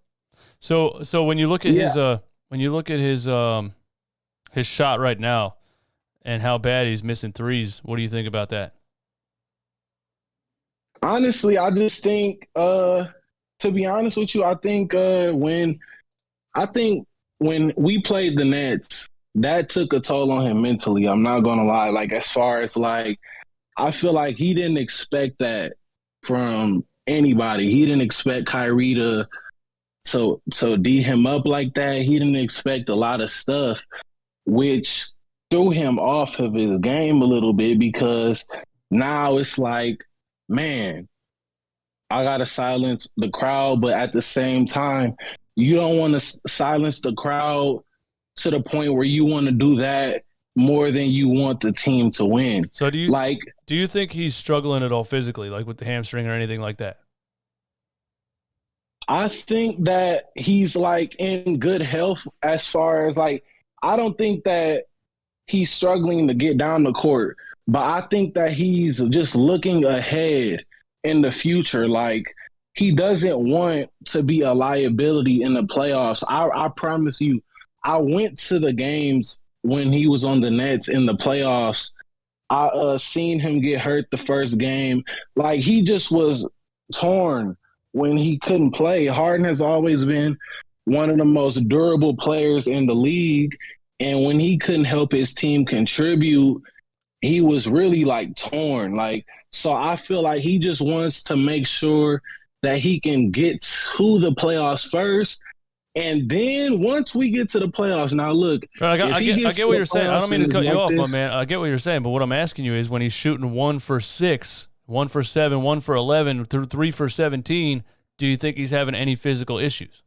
So when you look at his shot right now and how bad he's missing threes, what do you think about that? Honestly, I just think to be honest with you, I think when we played the Nets, that took a toll on him mentally. I'm not gonna lie. Like as far as like I feel like he didn't expect that from anybody. He didn't expect Kyrie to D him up like that. He didn't expect a lot of stuff, which threw him off of his game a little bit because now it's like, man, I gotta silence the crowd, but at the same time, you don't want to silence the crowd to the point where you want to do that more than you want the team to win. So do you Like, do you think he's struggling at all physically, like with the hamstring or anything like that? I think that he's like in good health as far as like, I don't think that he's struggling to get down the court, but I think that he's just looking ahead in the future. Like, he doesn't want to be a liability in the playoffs. I promise you, I went to the games when he was on the Nets in the playoffs. I seen him get hurt the first game. Like he just was torn when he couldn't play. Harden has always been one of the most durable players in the league. And when he couldn't help his team contribute, he was really like torn. Like, so I feel like he just wants to make sure that he can get to the playoffs first. And then once we get to the playoffs, now look, I get what you're saying. I don't mean to cut you off, my this, man. I get what you're saying, but what I'm asking you is when he's shooting 1 for 6, 1 for 7, 1 for 11, 3 for 17, do you think he's having any physical issues?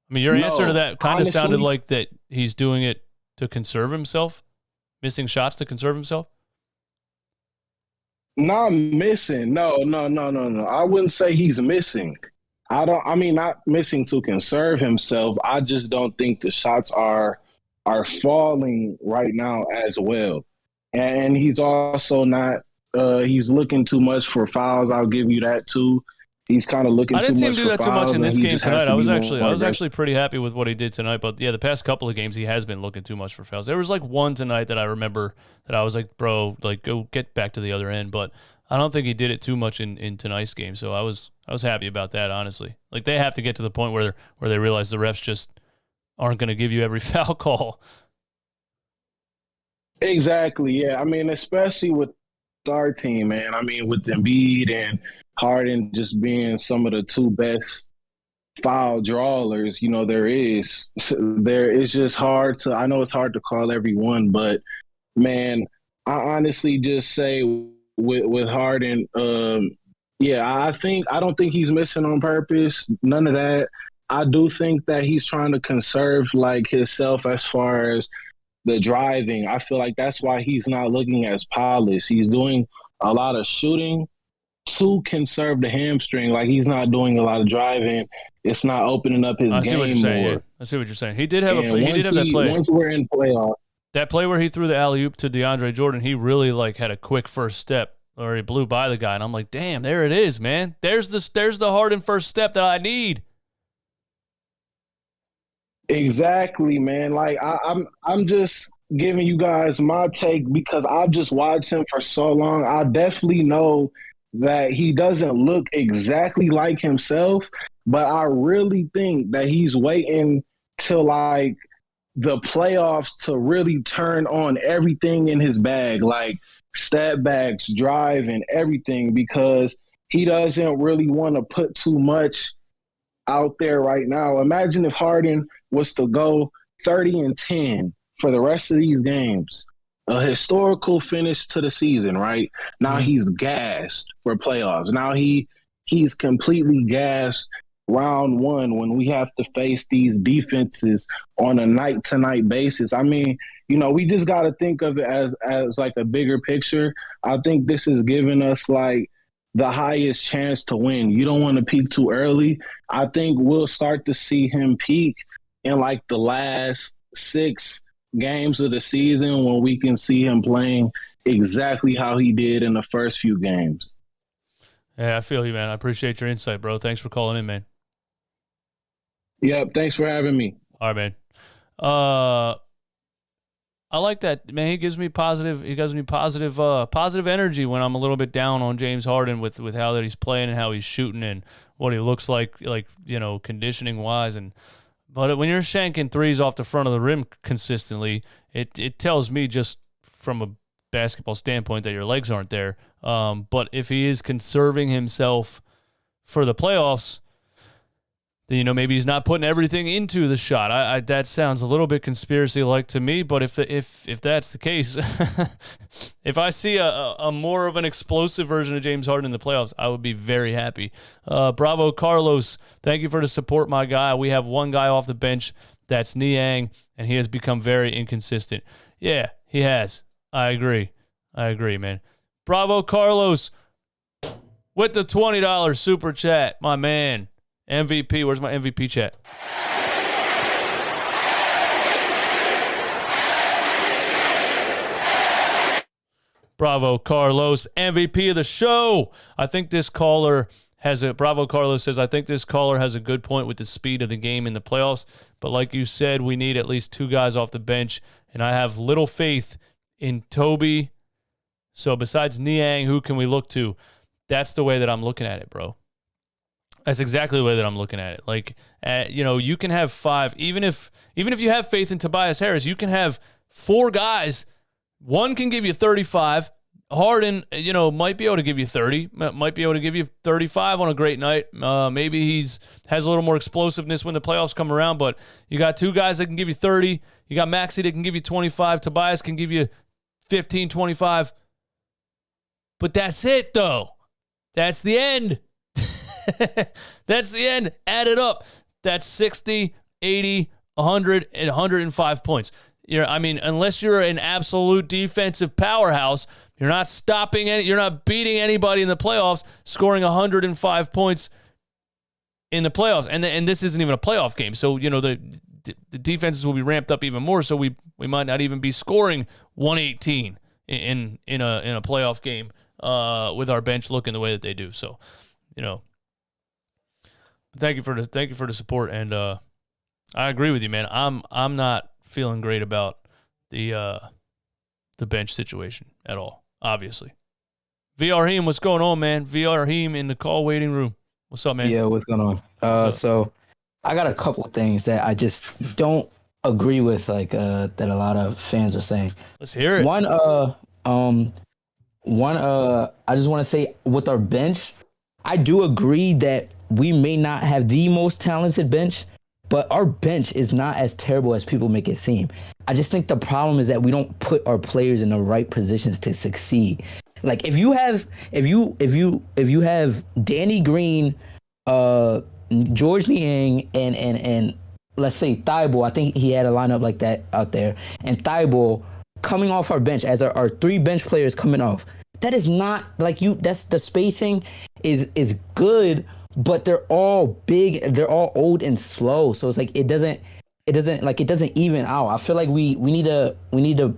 I mean, your answer to that kind of sounded like that he's doing it to conserve himself, missing shots to conserve himself. Not missing. No. I wouldn't say he's missing. Not missing to conserve himself. I just don't think the shots are falling right now as well. And he's also not he's looking too much for fouls. I'll give you that too. He's kind of looking too much for fouls. I didn't see him do that too much in this game tonight. I was aggressive. actually pretty happy with what he did tonight, but yeah, the past couple of games he has been looking too much for fouls. There was like one tonight that I remember that I was like, bro, like go get back to the other end, but I don't think he did it too much in tonight's game. So I was happy about that, honestly. Like they have to get to the point where they realize the refs just aren't going to give you every foul call. Exactly. Yeah. I mean, especially with our team, man. I mean, with Embiid and Harden just being some of the two best foul drawlers, there is. It's just hard to. I know it's hard to call everyone, but man, I honestly just say with Harden, yeah, I don't think he's missing on purpose. None of that. I do think that he's trying to conserve like himself as far as the driving. I feel like that's why he's not looking as polished. He's doing a lot of shooting to conserve the hamstring. Like he's not doing a lot of driving. It's not opening up his game more. Yeah. I see what you're saying. He did have that play. Once we're in playoff. That play where he threw the alley-oop to DeAndre Jordan, he really like had a quick first step, or he blew by the guy, and I'm like, damn, there it is, man. There's the Harden first step that I need. Exactly, man. Like I'm just giving you guys my take because I've just watched him for so long. I definitely know that he doesn't look exactly like himself, but I really think that he's waiting till like the playoffs to really turn on everything in his bag, like step backs, drive, and everything, because he doesn't really want to put too much out there right now. Imagine if Harden was to go 30-10 for the rest of these games, a historical finish to the season, right? Now he's gassed for playoffs. Now he's completely gassed round one when we have to face these defenses on a night-to-night basis. I mean, we just got to think of it as like a bigger picture. I think this is giving us like the highest chance to win. You don't want to peak too early. I think we'll start to see him peak in like the last 6 games of the season when we can see him playing exactly how he did in the first few games. Yeah, I feel you, man. I appreciate your insight, bro. Thanks for calling in, man. Yep, thanks for having me. All right, man. I like that, man. He gives me positive energy when I'm a little bit down on James Harden with how that he's playing and how he's shooting and what he looks like conditioning wise. But when you're shanking threes off the front of the rim consistently, it tells me just from a basketball standpoint that your legs aren't there. But if he is conserving himself for the playoffs, then maybe he's not putting everything into the shot. That sounds a little bit conspiracy-like to me, but if that's the case, if I see a more of an explosive version of James Harden in the playoffs, I would be very happy. Bravo, Carlos. Thank you for the support, my guy. We have one guy off the bench. That's Niang, and he has become very inconsistent. Yeah, he has. I agree, man. Bravo, Carlos, with the $20 super chat, my man. MVP, where's my MVP chat? Bravo, Carlos, MVP of the show. I think this caller Bravo Carlos says, I think this caller has a good point with the speed of the game in the playoffs, but like you said, we need at least 2 guys off the bench, and I have little faith in Toby. So besides Niang, who can we look to? That's the way that I'm looking at it, bro. That's exactly the way that I'm looking at it. Like, you can have 5, even if you have faith in Tobias Harris, you can have 4 guys. One can give you 35. Harden, might be able to give you 30, might be able to give you 35 on a great night. Maybe has a little more explosiveness when the playoffs come around, but you got 2 guys that can give you 30. You got Maxey that can give you 25. Tobias can give you 15, 25. But that's it, though. That's the end. That's the end. Add it up. That's 60, 80, 100, and 105 points. Unless you're an absolute defensive powerhouse, you're not you're not beating anybody in the playoffs, scoring 105 points in the playoffs. And this isn't even a playoff game. So, the defenses will be ramped up even more. So we might not even be scoring 118 in a playoff game with our bench looking the way that they do. So, thank you for the support, and I agree with you, man. I'm not feeling great about the bench situation at all. Obviously, VR Heem, what's going on, man? VR Heem in the call waiting room. What's up, man? Yeah, what's going on? So I got a couple of things that I just don't agree with, like that a lot of fans are saying. Let's hear it. One, I just want to say with our bench, I do agree that we may not have the most talented bench, but our bench is not as terrible as people make it seem. I just think the problem is that we don't put our players in the right positions to succeed. Like if you have Danny Green, George Niang, and let's say Thibault, I think he had a lineup like that out there, and Thibault coming off our bench as our 3 bench players coming off. That is not like that's the spacing is good, but they're all big, they're all old and slow. So it's like it doesn't even out. I feel like we need to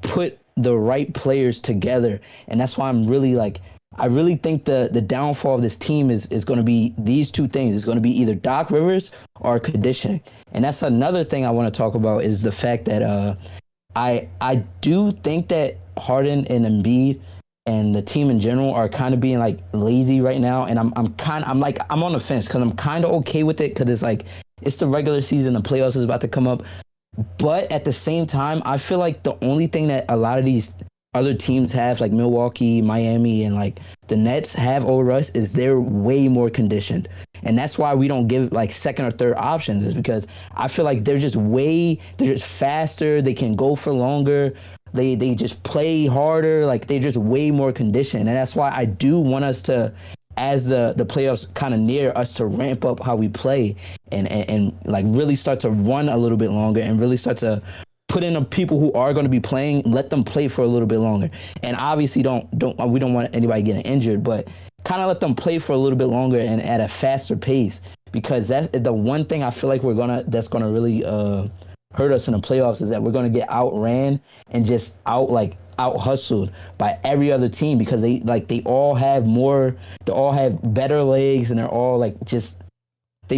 put the right players together, and that's why I really think the downfall of this team is going to be these 2 things. It's going to be either Doc Rivers or conditioning. And that's another thing I want to talk about is the fact that I do think that Harden and Embiid and the team in general are kind of being like lazy right now, and I'm on the fence because I'm kind of okay with it because it's like it's the regular season, the playoffs is about to come up, but at the same time I feel like the only thing that a lot of these other teams have, like Milwaukee, Miami, and like the Nets have over us, is they're way more conditioned, and that's why we don't give like second or third options, is because I feel like they're just faster, they can go for longer. They just play harder, like they're just way more conditioned. And that's why I do want us to, as the playoffs kind of near us, to ramp up how we play and like really start to run a little bit longer and really start to put in the people who are going to be playing, let them play for a little bit longer. And obviously we don't want anybody getting injured, but kind of let them play for a little bit longer and at a faster pace, because that's the one thing I feel like that's gonna really hurt us in the playoffs, is that we're going to get outran and just out hustled by every other team, because they all have better legs, and they're all they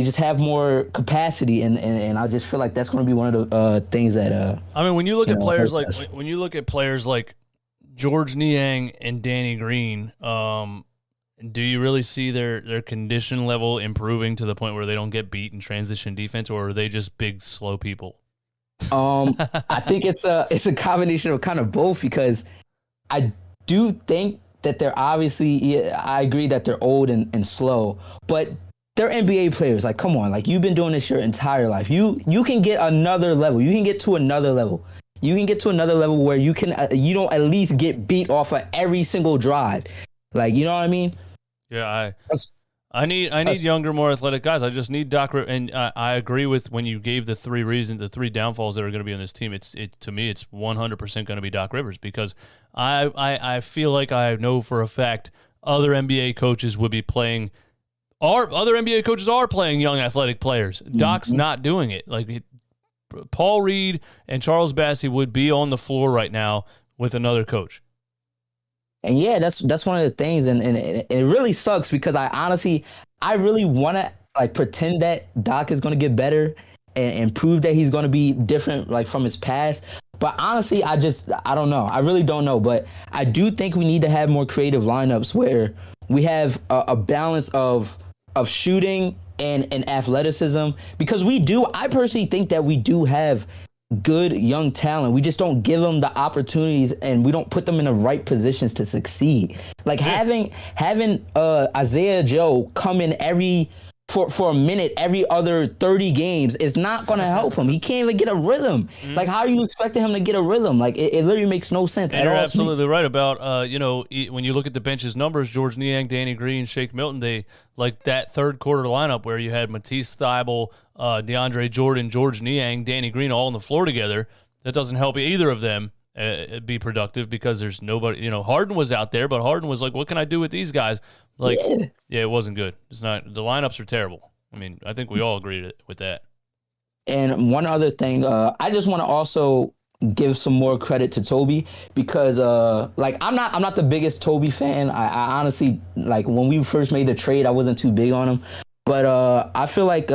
just have more capacity, and I just feel like that's going to be one of the things that I mean, when you look at players like George Niang and Danny Green, do you really see their condition level improving to the point where they don't get beat in transition defense, or are they just big slow people? I think it's a combination of kind of both, because I do think that they're obviously, I agree that they're old and slow, but they're NBA players. Like, come on, like you've been doing this your entire life. You can get another level. You can get to another level. You can get to another level where you can you don't at least get beat off of every single drive. Like, you know what I mean? Yeah, I need younger, more athletic guys. I just need Doc, and I agree with when you gave the 3 downfalls that are going to be on this team. To me, it's 100% going to be Doc Rivers, because I feel like I know for a fact other NBA coaches would be playing. Other NBA coaches are playing young athletic players. Doc's not doing it. Like Paul Reed and Charles Bassey would be on the floor right now with another coach. And yeah, that's one of the things, and it really sucks, because I really want to like pretend that Doc is going to get better and prove that he's going to be different like from his past. But honestly, I don't know. I really don't know. But I do think we need to have more creative lineups where we have a balance of shooting and athleticism, because I personally think that we do have good young talent. We just don't give them the opportunities, and we don't put them in the right positions to succeed. Like having Isaiah Joe come in for a minute every other 30 games is not going to help him. He can't even get a rhythm. Like, how are you expecting him to get a rhythm? Like, it literally makes no sense at all. You're absolutely right about, when you look at the bench's numbers, George Niang, Danny Green, Shake Milton, they like that third quarter lineup where you had Matisse Thybulle, DeAndre Jordan, George Niang, Danny Green all on the floor together. That doesn't help either of them be productive, because there's nobody. Harden was out there, but Harden was like, what can I do with these guys? Like, yeah, it wasn't good. It's not. The lineups are terrible. I mean, I think we all agree with that. And one other thing, I just want to also give some more credit to Toby, because I'm not the biggest Toby fan. I honestly, like, when we first made the trade, I wasn't too big on him, but I feel like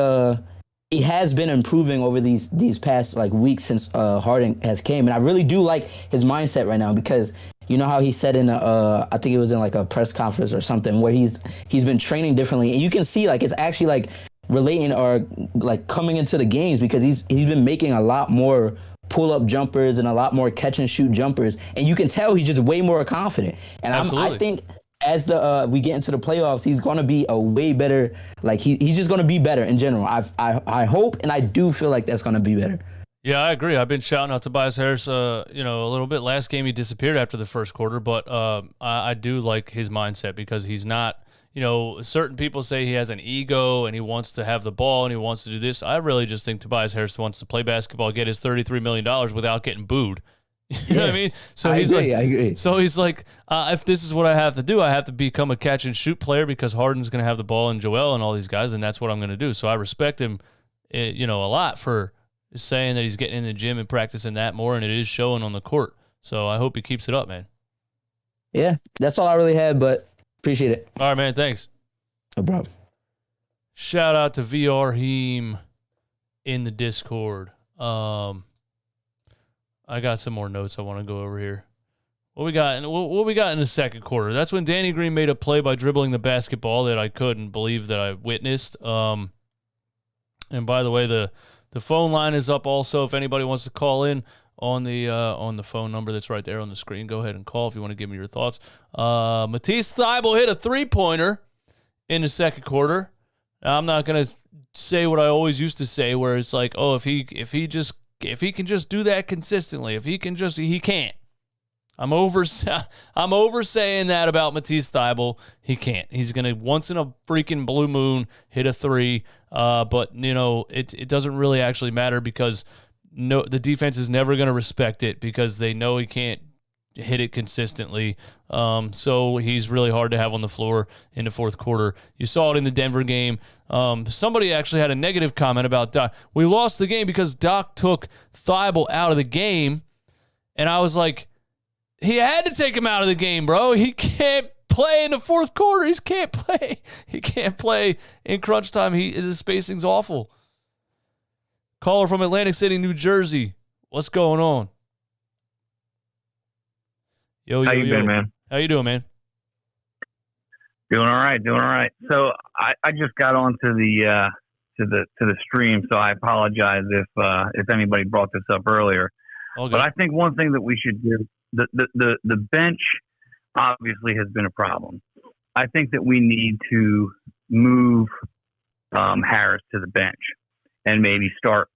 he has been improving over these past like weeks since Harden has came, and I really do like his mindset right now, because you know how he said in I think it was in like a press conference or something, where he's been training differently, and you can see like it's actually like relating or like coming into the games, because he's been making a lot more pull-up jumpers and a lot more catch and shoot jumpers, and you can tell he's just way more confident. And I think as the we get into the playoffs, he's gonna be a way better. Like he's just gonna be better in general. I hope and I do feel like that's gonna be better. Yeah, I agree. I've been shouting out Tobias Harris, a little bit. Last game he disappeared after the first quarter, but I do like his mindset because he's not. Certain people say he has an ego and he wants to have the ball and he wants to do this. I really just think Tobias Harris wants to play basketball, get his $33 million without getting booed. You know what I mean? So I agree. So he's like, if this is what I have to do, I have to become a catch and shoot player because Harden's going to have the ball and Joel and all these guys, and that's what I'm going to do. So I respect him, a lot for saying that he's getting in the gym and practicing that more, and it is showing on the court. So I hope he keeps it up, man. Yeah, that's all I really had, but appreciate it. All right, man. Thanks. No problem. Shout out to VR Heem in the Discord. I got some more notes I want to go over here. What we got in the second quarter? That's when Danny Green made a play by dribbling the basketball that I couldn't believe that I witnessed. And by the way, the phone line is up also. If anybody wants to call in on the phone number that's right there on the screen, go ahead and call if you want to give me your thoughts. Matisse Thybulle hit a 3-pointer in the second quarter. Now, I'm not gonna say what I always used to say, where it's like, oh, if he can just do that consistently, he can't. I'm over saying that about Matisse Thybulle. He can't. He's going to once in a freaking blue moon hit a 3, but it doesn't really actually matter because the defense is never going to respect it because they know he can't hit it consistently. So he's really hard to have on the floor in the fourth quarter. You saw it in the Denver game. Somebody actually had a negative comment about Doc. We lost the game because Doc took Thybulle out of the game, and I was like, he had to take him out of the game, bro. He can't play in the fourth quarter. He can't play. He can't play in crunch time. The spacing's awful. Caller from Atlantic City, New Jersey. What's going on? Yo, How you been, man? How you doing, man? Doing all right. So I just got onto the to the stream, so I apologize if anybody brought this up earlier. Okay. But I think one thing that we should do, the bench obviously has been a problem. I think that we need to move Harris to the bench and maybe start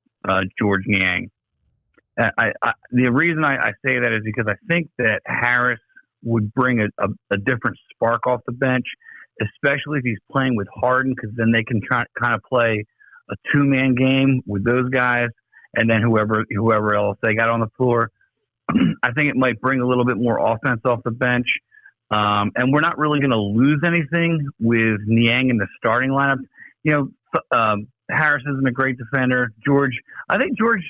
George Niang. The reason I say that is because I think that Harris would bring a different spark off the bench, especially if he's playing with Harden, because then they can kind of play a two-man game with those guys, and then whoever else they got on the floor. I think it might bring a little bit more offense off the bench, and we're not really going to lose anything with Niang in the starting lineup. Harris isn't a great defender. I think George.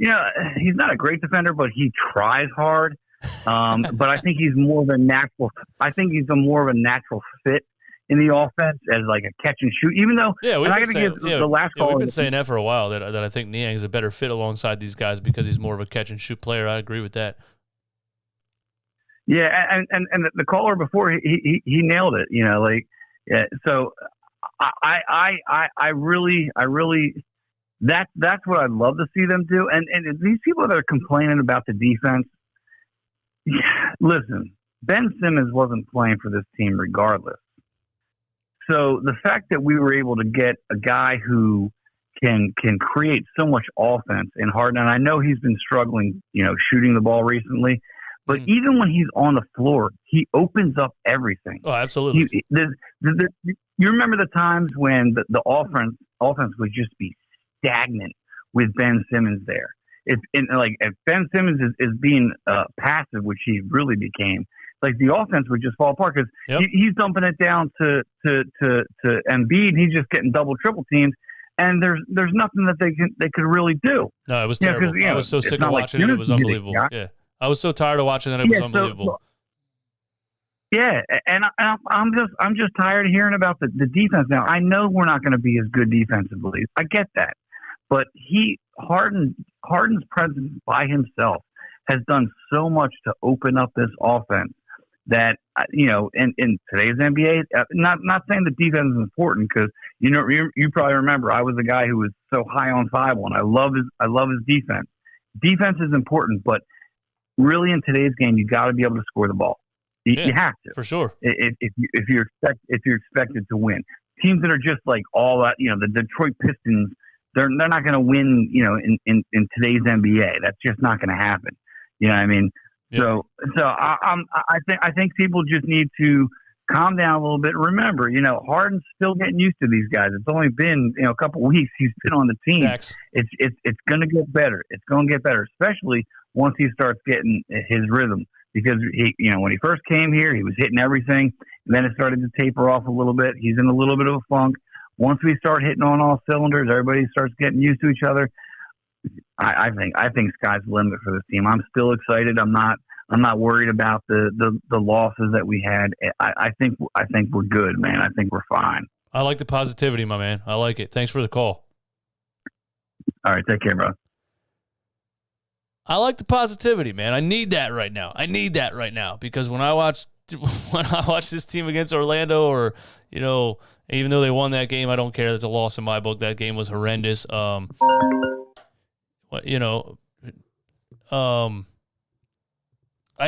He's not a great defender, but he tries hard. But I think he's more of a natural. I think he's more of a natural fit in the offense as like a catch and shoot. Even though, we've been saying that for a while that I think Niang is a better fit alongside these guys because he's more of a catch and shoot player. I agree with that. Yeah, and the caller before he nailed it. So I really. That's what I'd love to see them do. And these people that are complaining about the defense, listen, Ben Simmons wasn't playing for this team regardless. So the fact that we were able to get a guy who can create so much offense in Harden, and I know he's been struggling, shooting the ball recently, but even when he's on the floor, he opens up everything. Oh, absolutely. You remember the times when the offense would just be stagnant with Ben Simmons there. If Ben Simmons is being passive, which he really became, like the offense would just fall apart because he's dumping it down to Embiid. He's just getting double, triple teams, and there's nothing that they could really do. No, it was terrible. I was so sick of watching it. It was unbelievable. Yeah, I was so tired of watching that. It was unbelievable. Yeah, and I'm just tired of hearing about the defense now. I know we're not going to be as good defensively. I get that. But Harden's presence by himself has done so much to open up this offense that, in today's NBA, not saying the defense is important because, you probably remember I was a guy who was so high on Thybulle, and I love his defense. Defense is important, but really in today's game, you got to be able to score the ball. You have to, for sure. If you're expected to win. Teams that are just like all that, the Detroit Pistons, they're not going to win, in today's NBA. That's just not going to happen. You know what I mean? Yep. So I think people just need to calm down a little bit. Remember, Harden's still getting used to these guys. It's only been a couple of weeks he's been on the team. Facts. It's going to get better. It's going to get better, especially once he starts getting his rhythm. Because he, when he first came here, he was hitting everything, and then it started to taper off a little bit. He's in a little bit of a funk. Once we start hitting on all cylinders, everybody starts getting used to each other. I think sky's the limit for this team. I'm still excited. I'm not worried about the losses that we had. I think we're good, man. I think we're fine. I like the positivity, my man. I like it. Thanks for the call. All right, take care, bro. I like the positivity, man. I need that right now. Because when I watch this team against Orlando, or even though they won that game, I don't care. That's a loss in my book. That game was horrendous. I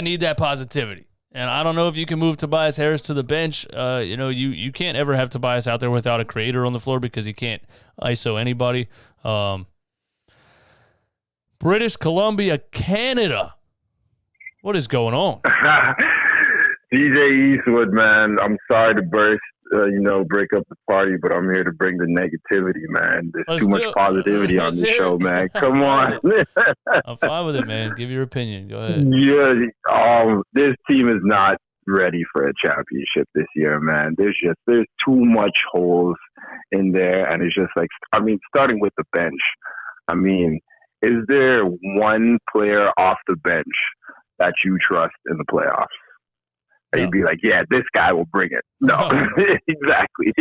need that positivity. And I don't know if you can move Tobias Harris to the bench. You can't ever have Tobias out there without a creator on the floor because he can't ISO anybody. British Columbia, Canada. What is going on? DJ Eastwood, man. I'm sorry to break up the party, but I'm here to bring the negativity, man. There's too much positivity on this show, man. Come on. I'm fine with it, man. Give your opinion. Go ahead. Yeah, this team is not ready for a championship this year, man. There's too much holes in there, and it's just starting with the bench. Is there one player off the bench that you trust in the playoffs? No. You'd be like, yeah, this guy will bring it. No. Exactly.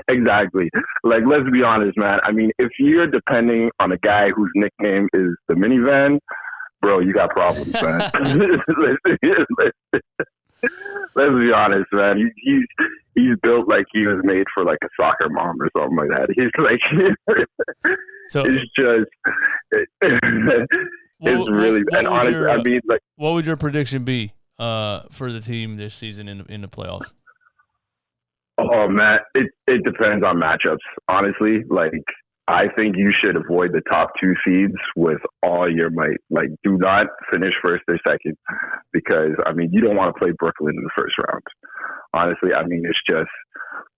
Exactly. Let's be honest, man. If you're depending on a guy whose nickname is the minivan, bro, you got problems, man. Let's be honest, man. He's built like he was made for a soccer mom or something like that. He's so it's just it's really and honestly, what would your prediction be for the team this season in the playoffs? Oh man, it depends on matchups. Honestly, I think you should avoid the top two seeds with all your might. Do not finish first or second because, you don't want to play Brooklyn in the first round. Honestly, it's just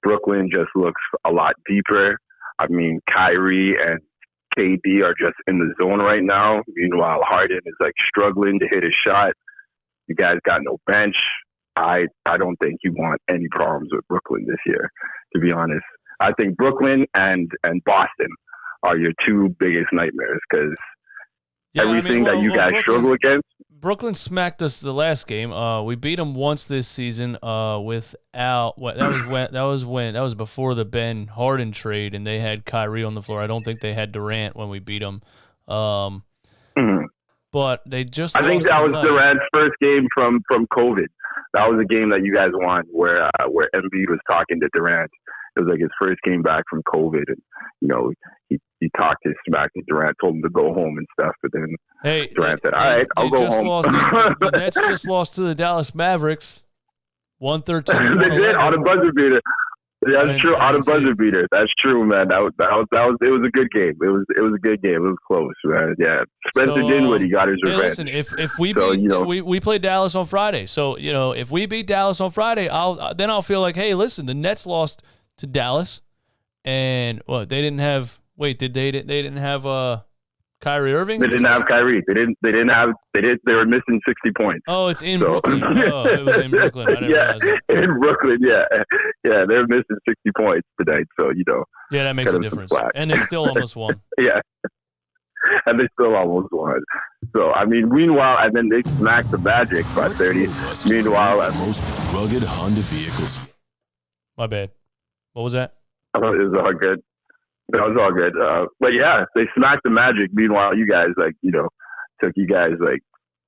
Brooklyn just looks a lot deeper. Kyrie and KD are just in the zone right now. Meanwhile, Harden is struggling to hit his shot. You guys got no bench. I don't think you want any problems with Brooklyn this year, to be honest. I think Brooklyn and Boston are your two biggest nightmares because everything that you guys struggle against. Brooklyn smacked us the last game. We beat them once this season without that was before the Ben Harden trade, and they had Kyrie on the floor. I don't think they had Durant when we beat them. But they just I think that was Durant's first game from COVID. That was a game that you guys won where Embiid was talking to Durant. It was his first game back from COVID, and he talked his smack to Durant, told him to go home and stuff. But then Durant said, "All right, I'll go home." The Nets just lost to the Dallas Mavericks, 113. They did on a buzzer beater. That's true. On a buzzer beater. That's true, man. That was. It was a good game. It was a good game. It was close, man. Yeah. Spencer Dinwiddie got his revenge. Listen, if we beat, we played Dallas on Friday, so if we beat Dallas on Friday, I'll feel like, hey, listen, the Nets lost to Dallas, and they didn't have. Wait, they didn't have Kyrie Irving? They didn't have Kyrie. They were missing 60 points. Oh, it's in Brooklyn. Oh, it was in Brooklyn. I didn't realize that. In Brooklyn, yeah, they're missing 60 points tonight. So yeah, that makes a difference. And they still almost won. Yeah, and they still almost won. So meanwhile, and then they smacked the Magic by 30. Meanwhile, most rugged Honda vehicles. My bad. What was that? It was all good. That was all good. But yeah, they smacked the Magic. Meanwhile, you guys took you guys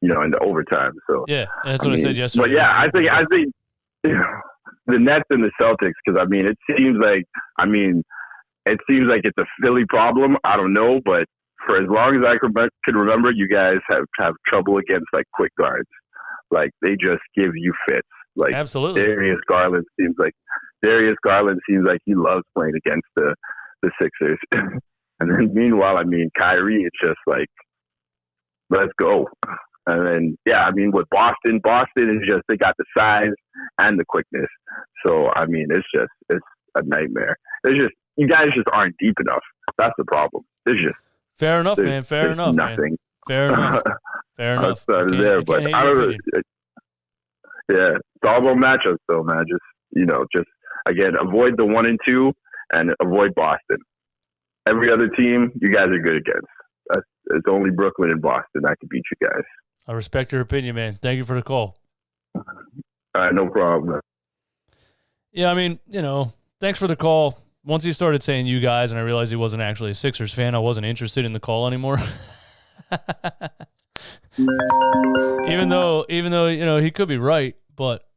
into overtime. So yeah, that's what I said yesterday. But yeah, I think the Nets and the Celtics, because it seems like it's a Philly problem. I don't know, but for as long as I can remember, you guys have trouble against quick guards. Like they just give you fits. Like Absolutely. Darius Garland seems like he loves playing against the Sixers. And then meanwhile, I mean, Kyrie, it's just like, let's go. And then, yeah, I mean, with Boston is just, they got the size and the quickness. So, I mean, it's a nightmare. You guys just aren't deep enough. That's the problem. Fair enough, man. Fair enough, nothing. man. Fair enough. Fair enough. But I don't know. Yeah, it's all about matchups, though, man. Just again, avoid the 1 and 2 and avoid Boston. Every other team, you guys are good against. It's only Brooklyn and Boston that can beat you guys. I respect your opinion, man. Thank you for the call. All right, no problem. Yeah, I mean, thanks for the call. Once he started saying you guys and I realized he wasn't actually a Sixers fan, I wasn't interested in the call anymore. Even though, he could be right, but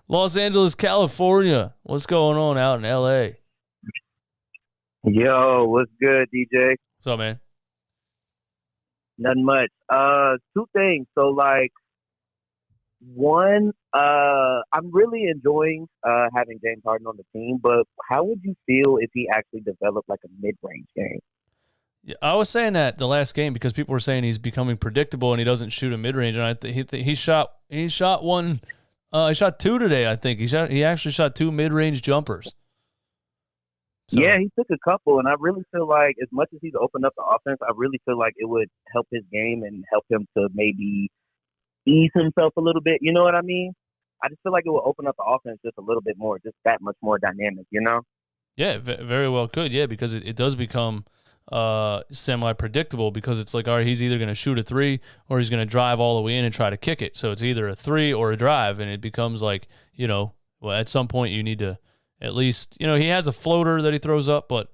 Los Angeles, California. What's going on out in LA? Yo, what's good, DJ? What's up, man? Nothing much. Two things. So, like, one, I'm really enjoying having James Harden on the team, but how would you feel if he actually developed like a mid-range game? Yeah, I was saying that the last game because people were saying he's becoming predictable and he doesn't shoot a mid-range, and he shot one. He shot 2 today, I think. He actually shot 2 mid-range jumpers. So. Yeah, he took a couple, and I really feel like as much as he's opened up the offense, I really feel like it would help his game and help him to maybe ease himself a little bit. You know what I mean? I just feel like it will open up the offense just a little bit more, just that much more dynamic, Yeah, very well could, yeah, because it does become semi-predictable because it's like, all right, he's either going to shoot a 3 or he's going to drive all the way in and try to kick it. So it's either a 3 or a drive, and it becomes like, well, at some point you need to at least, he has a floater that he throws up, but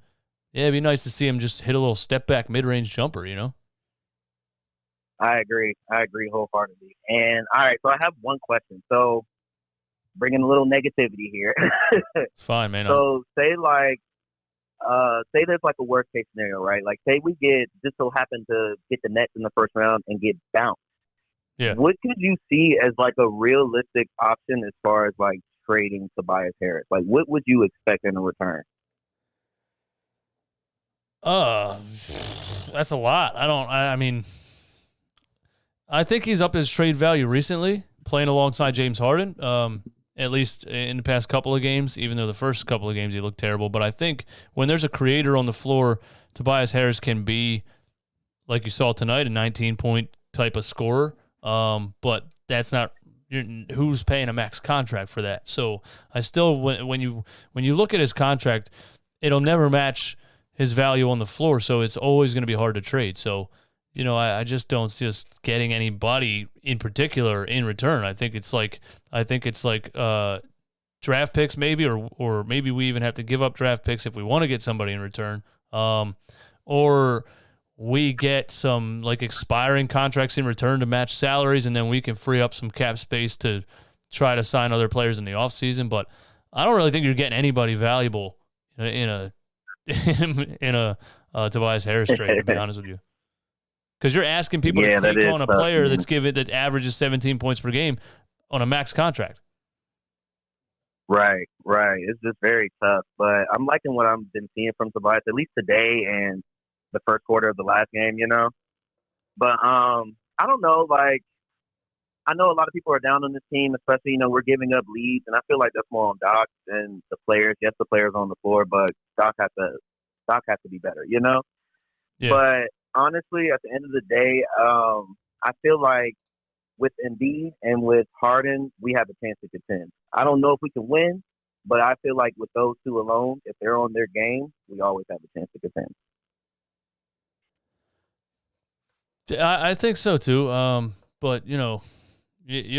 yeah, it'd be nice to see him just hit a little step-back mid-range jumper, I agree wholeheartedly. And, all right, so I have one question. So, bringing a little negativity here. It's fine, man. So, say there's like a worst case scenario, right? Like, say we just so happen to get the Nets in the first round and get bounced. Yeah. What could you see as like a realistic option as far as like trading Tobias Harris? Like, what would you expect in return? That's a lot. I think he's up his trade value recently, playing alongside James Harden, at least in the past couple of games, even though the first couple of games he looked terrible. But I think when there's a creator on the floor, Tobias Harris can be, like you saw tonight, a 19-point type of scorer. But that's not who's paying a max contract for that. So I still, when you look at his contract, it'll never match his value on the floor. So it's always going to be hard to trade. So, I just don't see us getting anybody in particular in return. I think it's like draft picks maybe, or maybe we even have to give up draft picks if we want to get somebody in return. Or we get some like expiring contracts in return to match salaries, and then we can free up some cap space to try to sign other players in the offseason. But I don't really think you're getting anybody valuable in a Tobias Harris trade, to be honest with you. Because you're asking people to take on a player that averages 17 points per game on a max contract. Right. It's just very tough. But I'm liking what I've been seeing from Tobias, at least today and the first quarter of the last game, But I don't know, like, I know a lot of people are down on this team, especially, we're giving up leads, and I feel like that's more on Doc than the players. Yes, the players on the floor, but Doc has to be better, Yeah. But honestly, at the end of the day, I feel like with Embiid and with Harden, we have a chance to contend. I don't know if we can win, but I feel like with those two alone, if they're on their game, we always have a chance to contend. I think so too. But you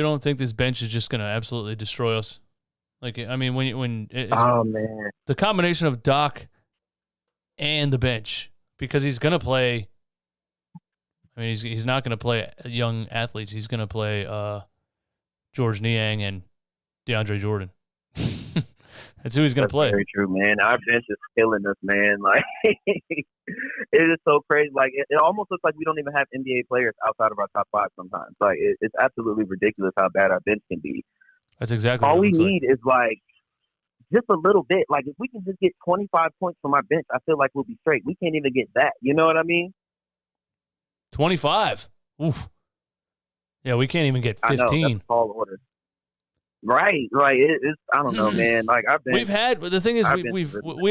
don't think this bench is just going to absolutely destroy us? Like, I mean, when man, the combination of Doc and the bench, because he's going to play. I mean, he's not going to play young athletes. He's going to play George Niang and DeAndre Jordan. That's who he's going to play. Very true, man. Our bench is killing us, man. Like, it is so crazy. Like, it almost looks like we don't even have NBA players outside of our top 5 sometimes. Like, it's absolutely ridiculous how bad our bench can be. That's exactly all what we it looks need is, like, just a little bit. Like, if we can just get 25 points from our bench, I feel like we'll be straight. We can't even get that. You know what I mean? 25. Oof. Yeah, we can't even get 15. I know, that's a tall order. Right. It's I don't know, man. Like we've had the thing is we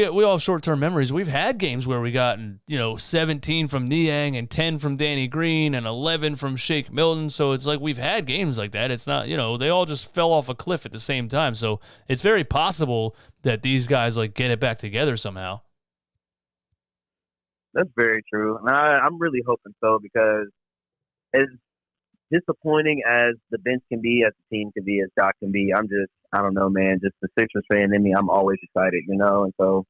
all have short-term memories. We've had games where we got 17 from Niang and 10 from Danny Green and 11 from Shake Milton. So it's like we've had games like that. It's not they all just fell off a cliff at the same time. So it's very possible that these guys like get it back together somehow. That's very true, and I'm really hoping so because as disappointing as the bench can be, as the team can be, as Doc can be, I don't know, man. Just the Sixers fan in me, I'm always excited, and so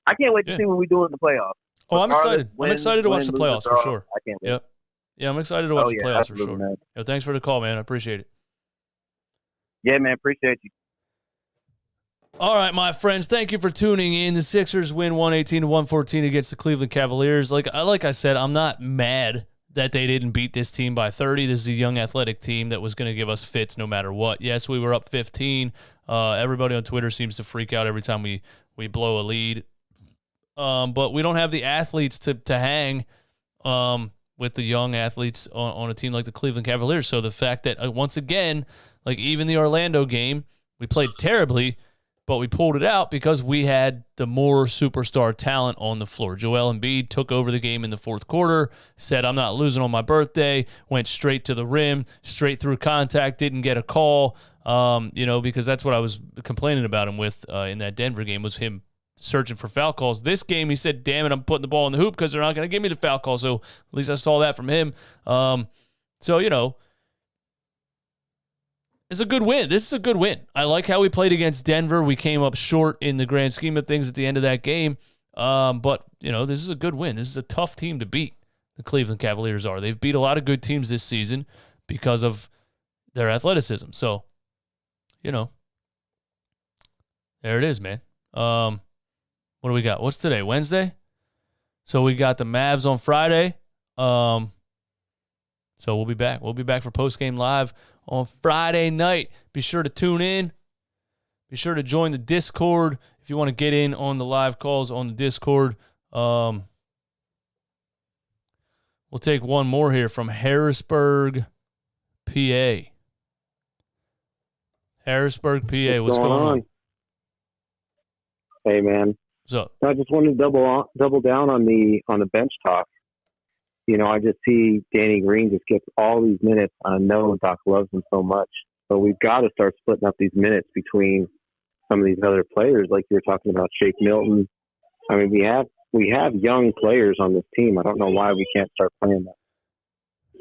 I can't wait to see what we do in the playoffs. Oh, I'm excited. I'm excited to watch the playoffs for sure. I can't wait. Yeah, I'm excited to watch the playoffs for sure. Man. Yo, thanks for the call, man. I appreciate it. Yeah, man. Appreciate you. All right, my friends, thank you for tuning in. The Sixers win 118-114 against the Cleveland Cavaliers. Like I said, I'm not mad that they didn't beat this team by 30. This is a young athletic team that was going to give us fits no matter what. Yes, we were up 15. Everybody on Twitter seems to freak out every time we blow a lead. But we don't have the athletes to hang with the young athletes on a team like the Cleveland Cavaliers. So the fact that, once again, like even the Orlando game, we played terribly, but we pulled it out because we had the more superstar talent on the floor. Joel Embiid took over the game in the fourth quarter, said, I'm not losing on my birthday, went straight to the rim, straight through contact, didn't get a call, because that's what I was complaining about him with in that Denver game was him searching for foul calls. This game, he said, damn it, I'm putting the ball in the hoop because they're not going to give me the foul call. So at least I saw that from him. It's a good win. This is a good win. I like how we played against Denver. We came up short in the grand scheme of things at the end of that game. But this is a good win. This is a tough team to beat. The Cleveland Cavaliers are. They've beat a lot of good teams this season because of their athleticism. So, there it is, man. What do we got? What's today? Wednesday? So we got the Mavs on Friday. So we'll be back. We'll be back for post-game live on Friday night. Be sure to tune in. Be sure to join the Discord if you want to get in on the live calls on the Discord. We'll take one more here from Harrisburg, PA. Harrisburg, PA. What's going on? Hey, man. What's up? I just wanted to double down on the bench talk. I just see Danny Green just gets all these minutes. I know Doc loves him so much, but we've got to start splitting up these minutes between some of these other players, like you were talking about, Shake Milton. I mean, we have young players on this team. I don't know why we can't start playing them.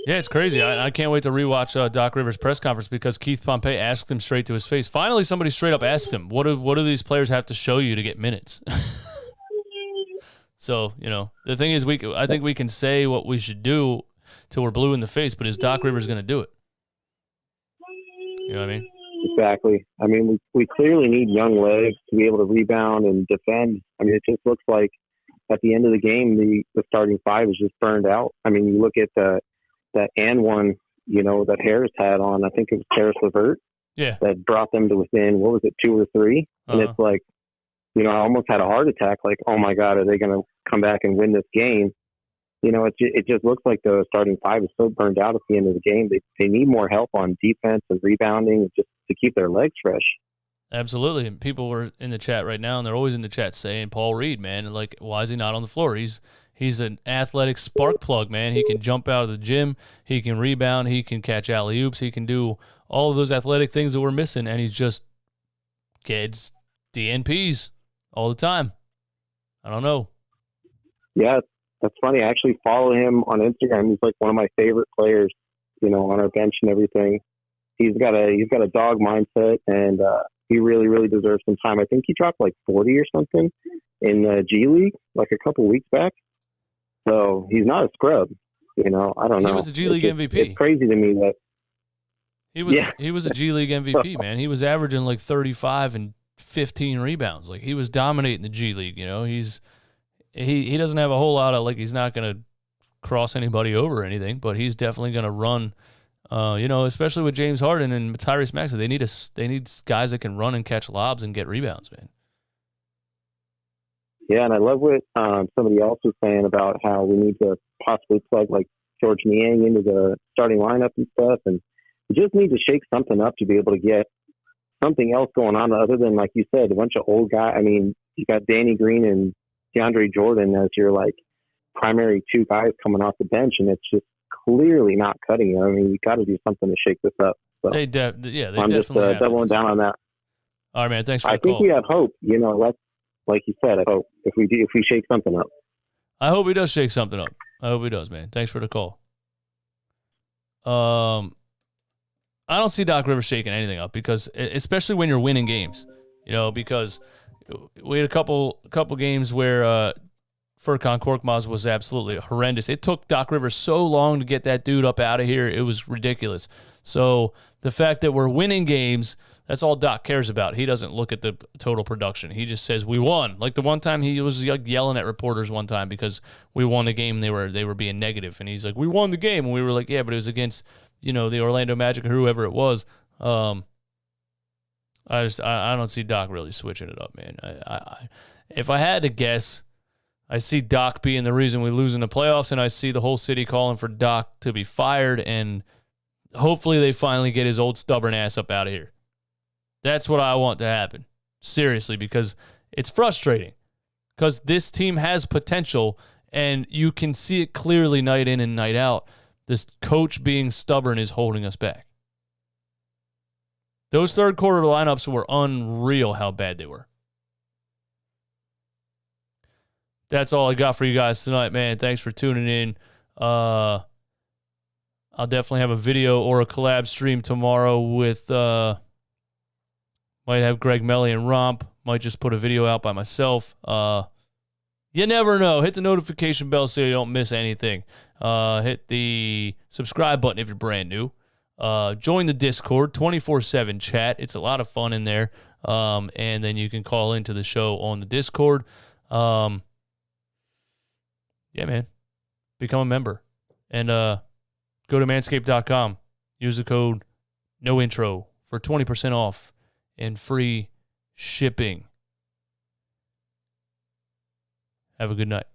Yeah, it's crazy. I can't wait to rewatch Doc Rivers' press conference because Keith Pompey asked him straight to his face. Finally, somebody straight up asked him, what do these players have to show you to get minutes? So, the thing is, I think we can say what we should do till we're blue in the face, but is Doc Rivers going to do it? You know what I mean? Exactly. I mean, we clearly need young legs to be able to rebound and defend. I mean, it just looks like at the end of the game, the starting five is just burned out. I mean, you look at that and one, that Harris had on, I think it was Harris LeVert. Yeah. That brought them to within, 2 or 3? And it's like, I almost had a heart attack. Like, oh my God, are they going to come back and win this game? It just looks like the starting five is so burned out at the end of the game. They need more help on defense and rebounding just to keep their legs fresh. Absolutely. And people were in the chat right now, and they're always in the chat saying Paul Reed, man, like, why is he not on the floor? He's an athletic spark plug, man. He can jump out of the gym. He can rebound. He can catch alley-oops. He can do all of those athletic things that we're missing, and he's just gets DNPs all the time. I don't know. Yeah, that's funny. I actually follow him on Instagram. He's like one of my favorite players, on our bench and everything. He's got a dog mindset, and he really, really deserves some time. I think he dropped like 40 or something in the G League like a couple weeks back. So he's not a scrub. I don't know. He was a G League MVP. It's crazy to me that he was a G League MVP, man. He was averaging like 35 and 15 rebounds. Like, he was dominating the G League, you know. He doesn't have a whole lot of, like, he's not going to cross anybody over or anything, but he's definitely going to run, you know, especially with James Harden and Tyrese Maxey. They need guys that can run and catch lobs and get rebounds, man. Yeah, and I love what somebody else was saying about how we need to possibly plug like George Niang into the starting lineup and stuff, and we just need to shake something up to be able to get something else going on other than, like you said, a bunch of old guys. I mean, you got Danny Green and DeAndre Jordan as your like primary two guys coming off the bench, and it's just clearly not cutting it. I mean, we got to do something to shake this up. So I'm just doubling down on that. All right, man. Thanks for the call. I think we have hope. You know, like you said, I hope if we shake something up. I hope he does shake something up. I hope he does, man. Thanks for the call. I don't see Doc Rivers shaking anything up because, especially when you're winning games, you know, because we had a couple games where Furkan Korkmaz was absolutely horrendous. It took Doc Rivers so long to get that dude up out of here. It was ridiculous. So the fact that we're winning games, that's all Doc cares about. He doesn't look at the total production. He just says we won. Like the one time he was like yelling at reporters one time because we won the game and they were being negative, and he's like, we won the game, and we were like, yeah, but it was against, you know, the Orlando Magic or whoever it was. I don't see Doc really switching it up, man. If I had to guess, I see Doc being the reason we lose in the playoffs, and I see the whole city calling for Doc to be fired, and hopefully they finally get his old stubborn ass up out of here. That's what I want to happen. Seriously, because it's frustrating. Because this team has potential, and you can see it clearly night in and night out. This coach being stubborn is holding us back. Those third quarter lineups were unreal how bad they were. That's all I got for you guys tonight, man. Thanks for tuning in. I'll definitely have a video or a collab stream tomorrow with, might have Greg Melly and Romp. Might just put a video out by myself. You never know. Hit the notification bell so you don't miss anything. Hit the subscribe button if you're brand new. Join the Discord, 24/7 chat. It's a lot of fun in there. And then you can call into the show on the Discord. Yeah, man. Become a member. And go to manscaped.com. Use the code NOINTRO for 20% off and free shipping. Have a good night.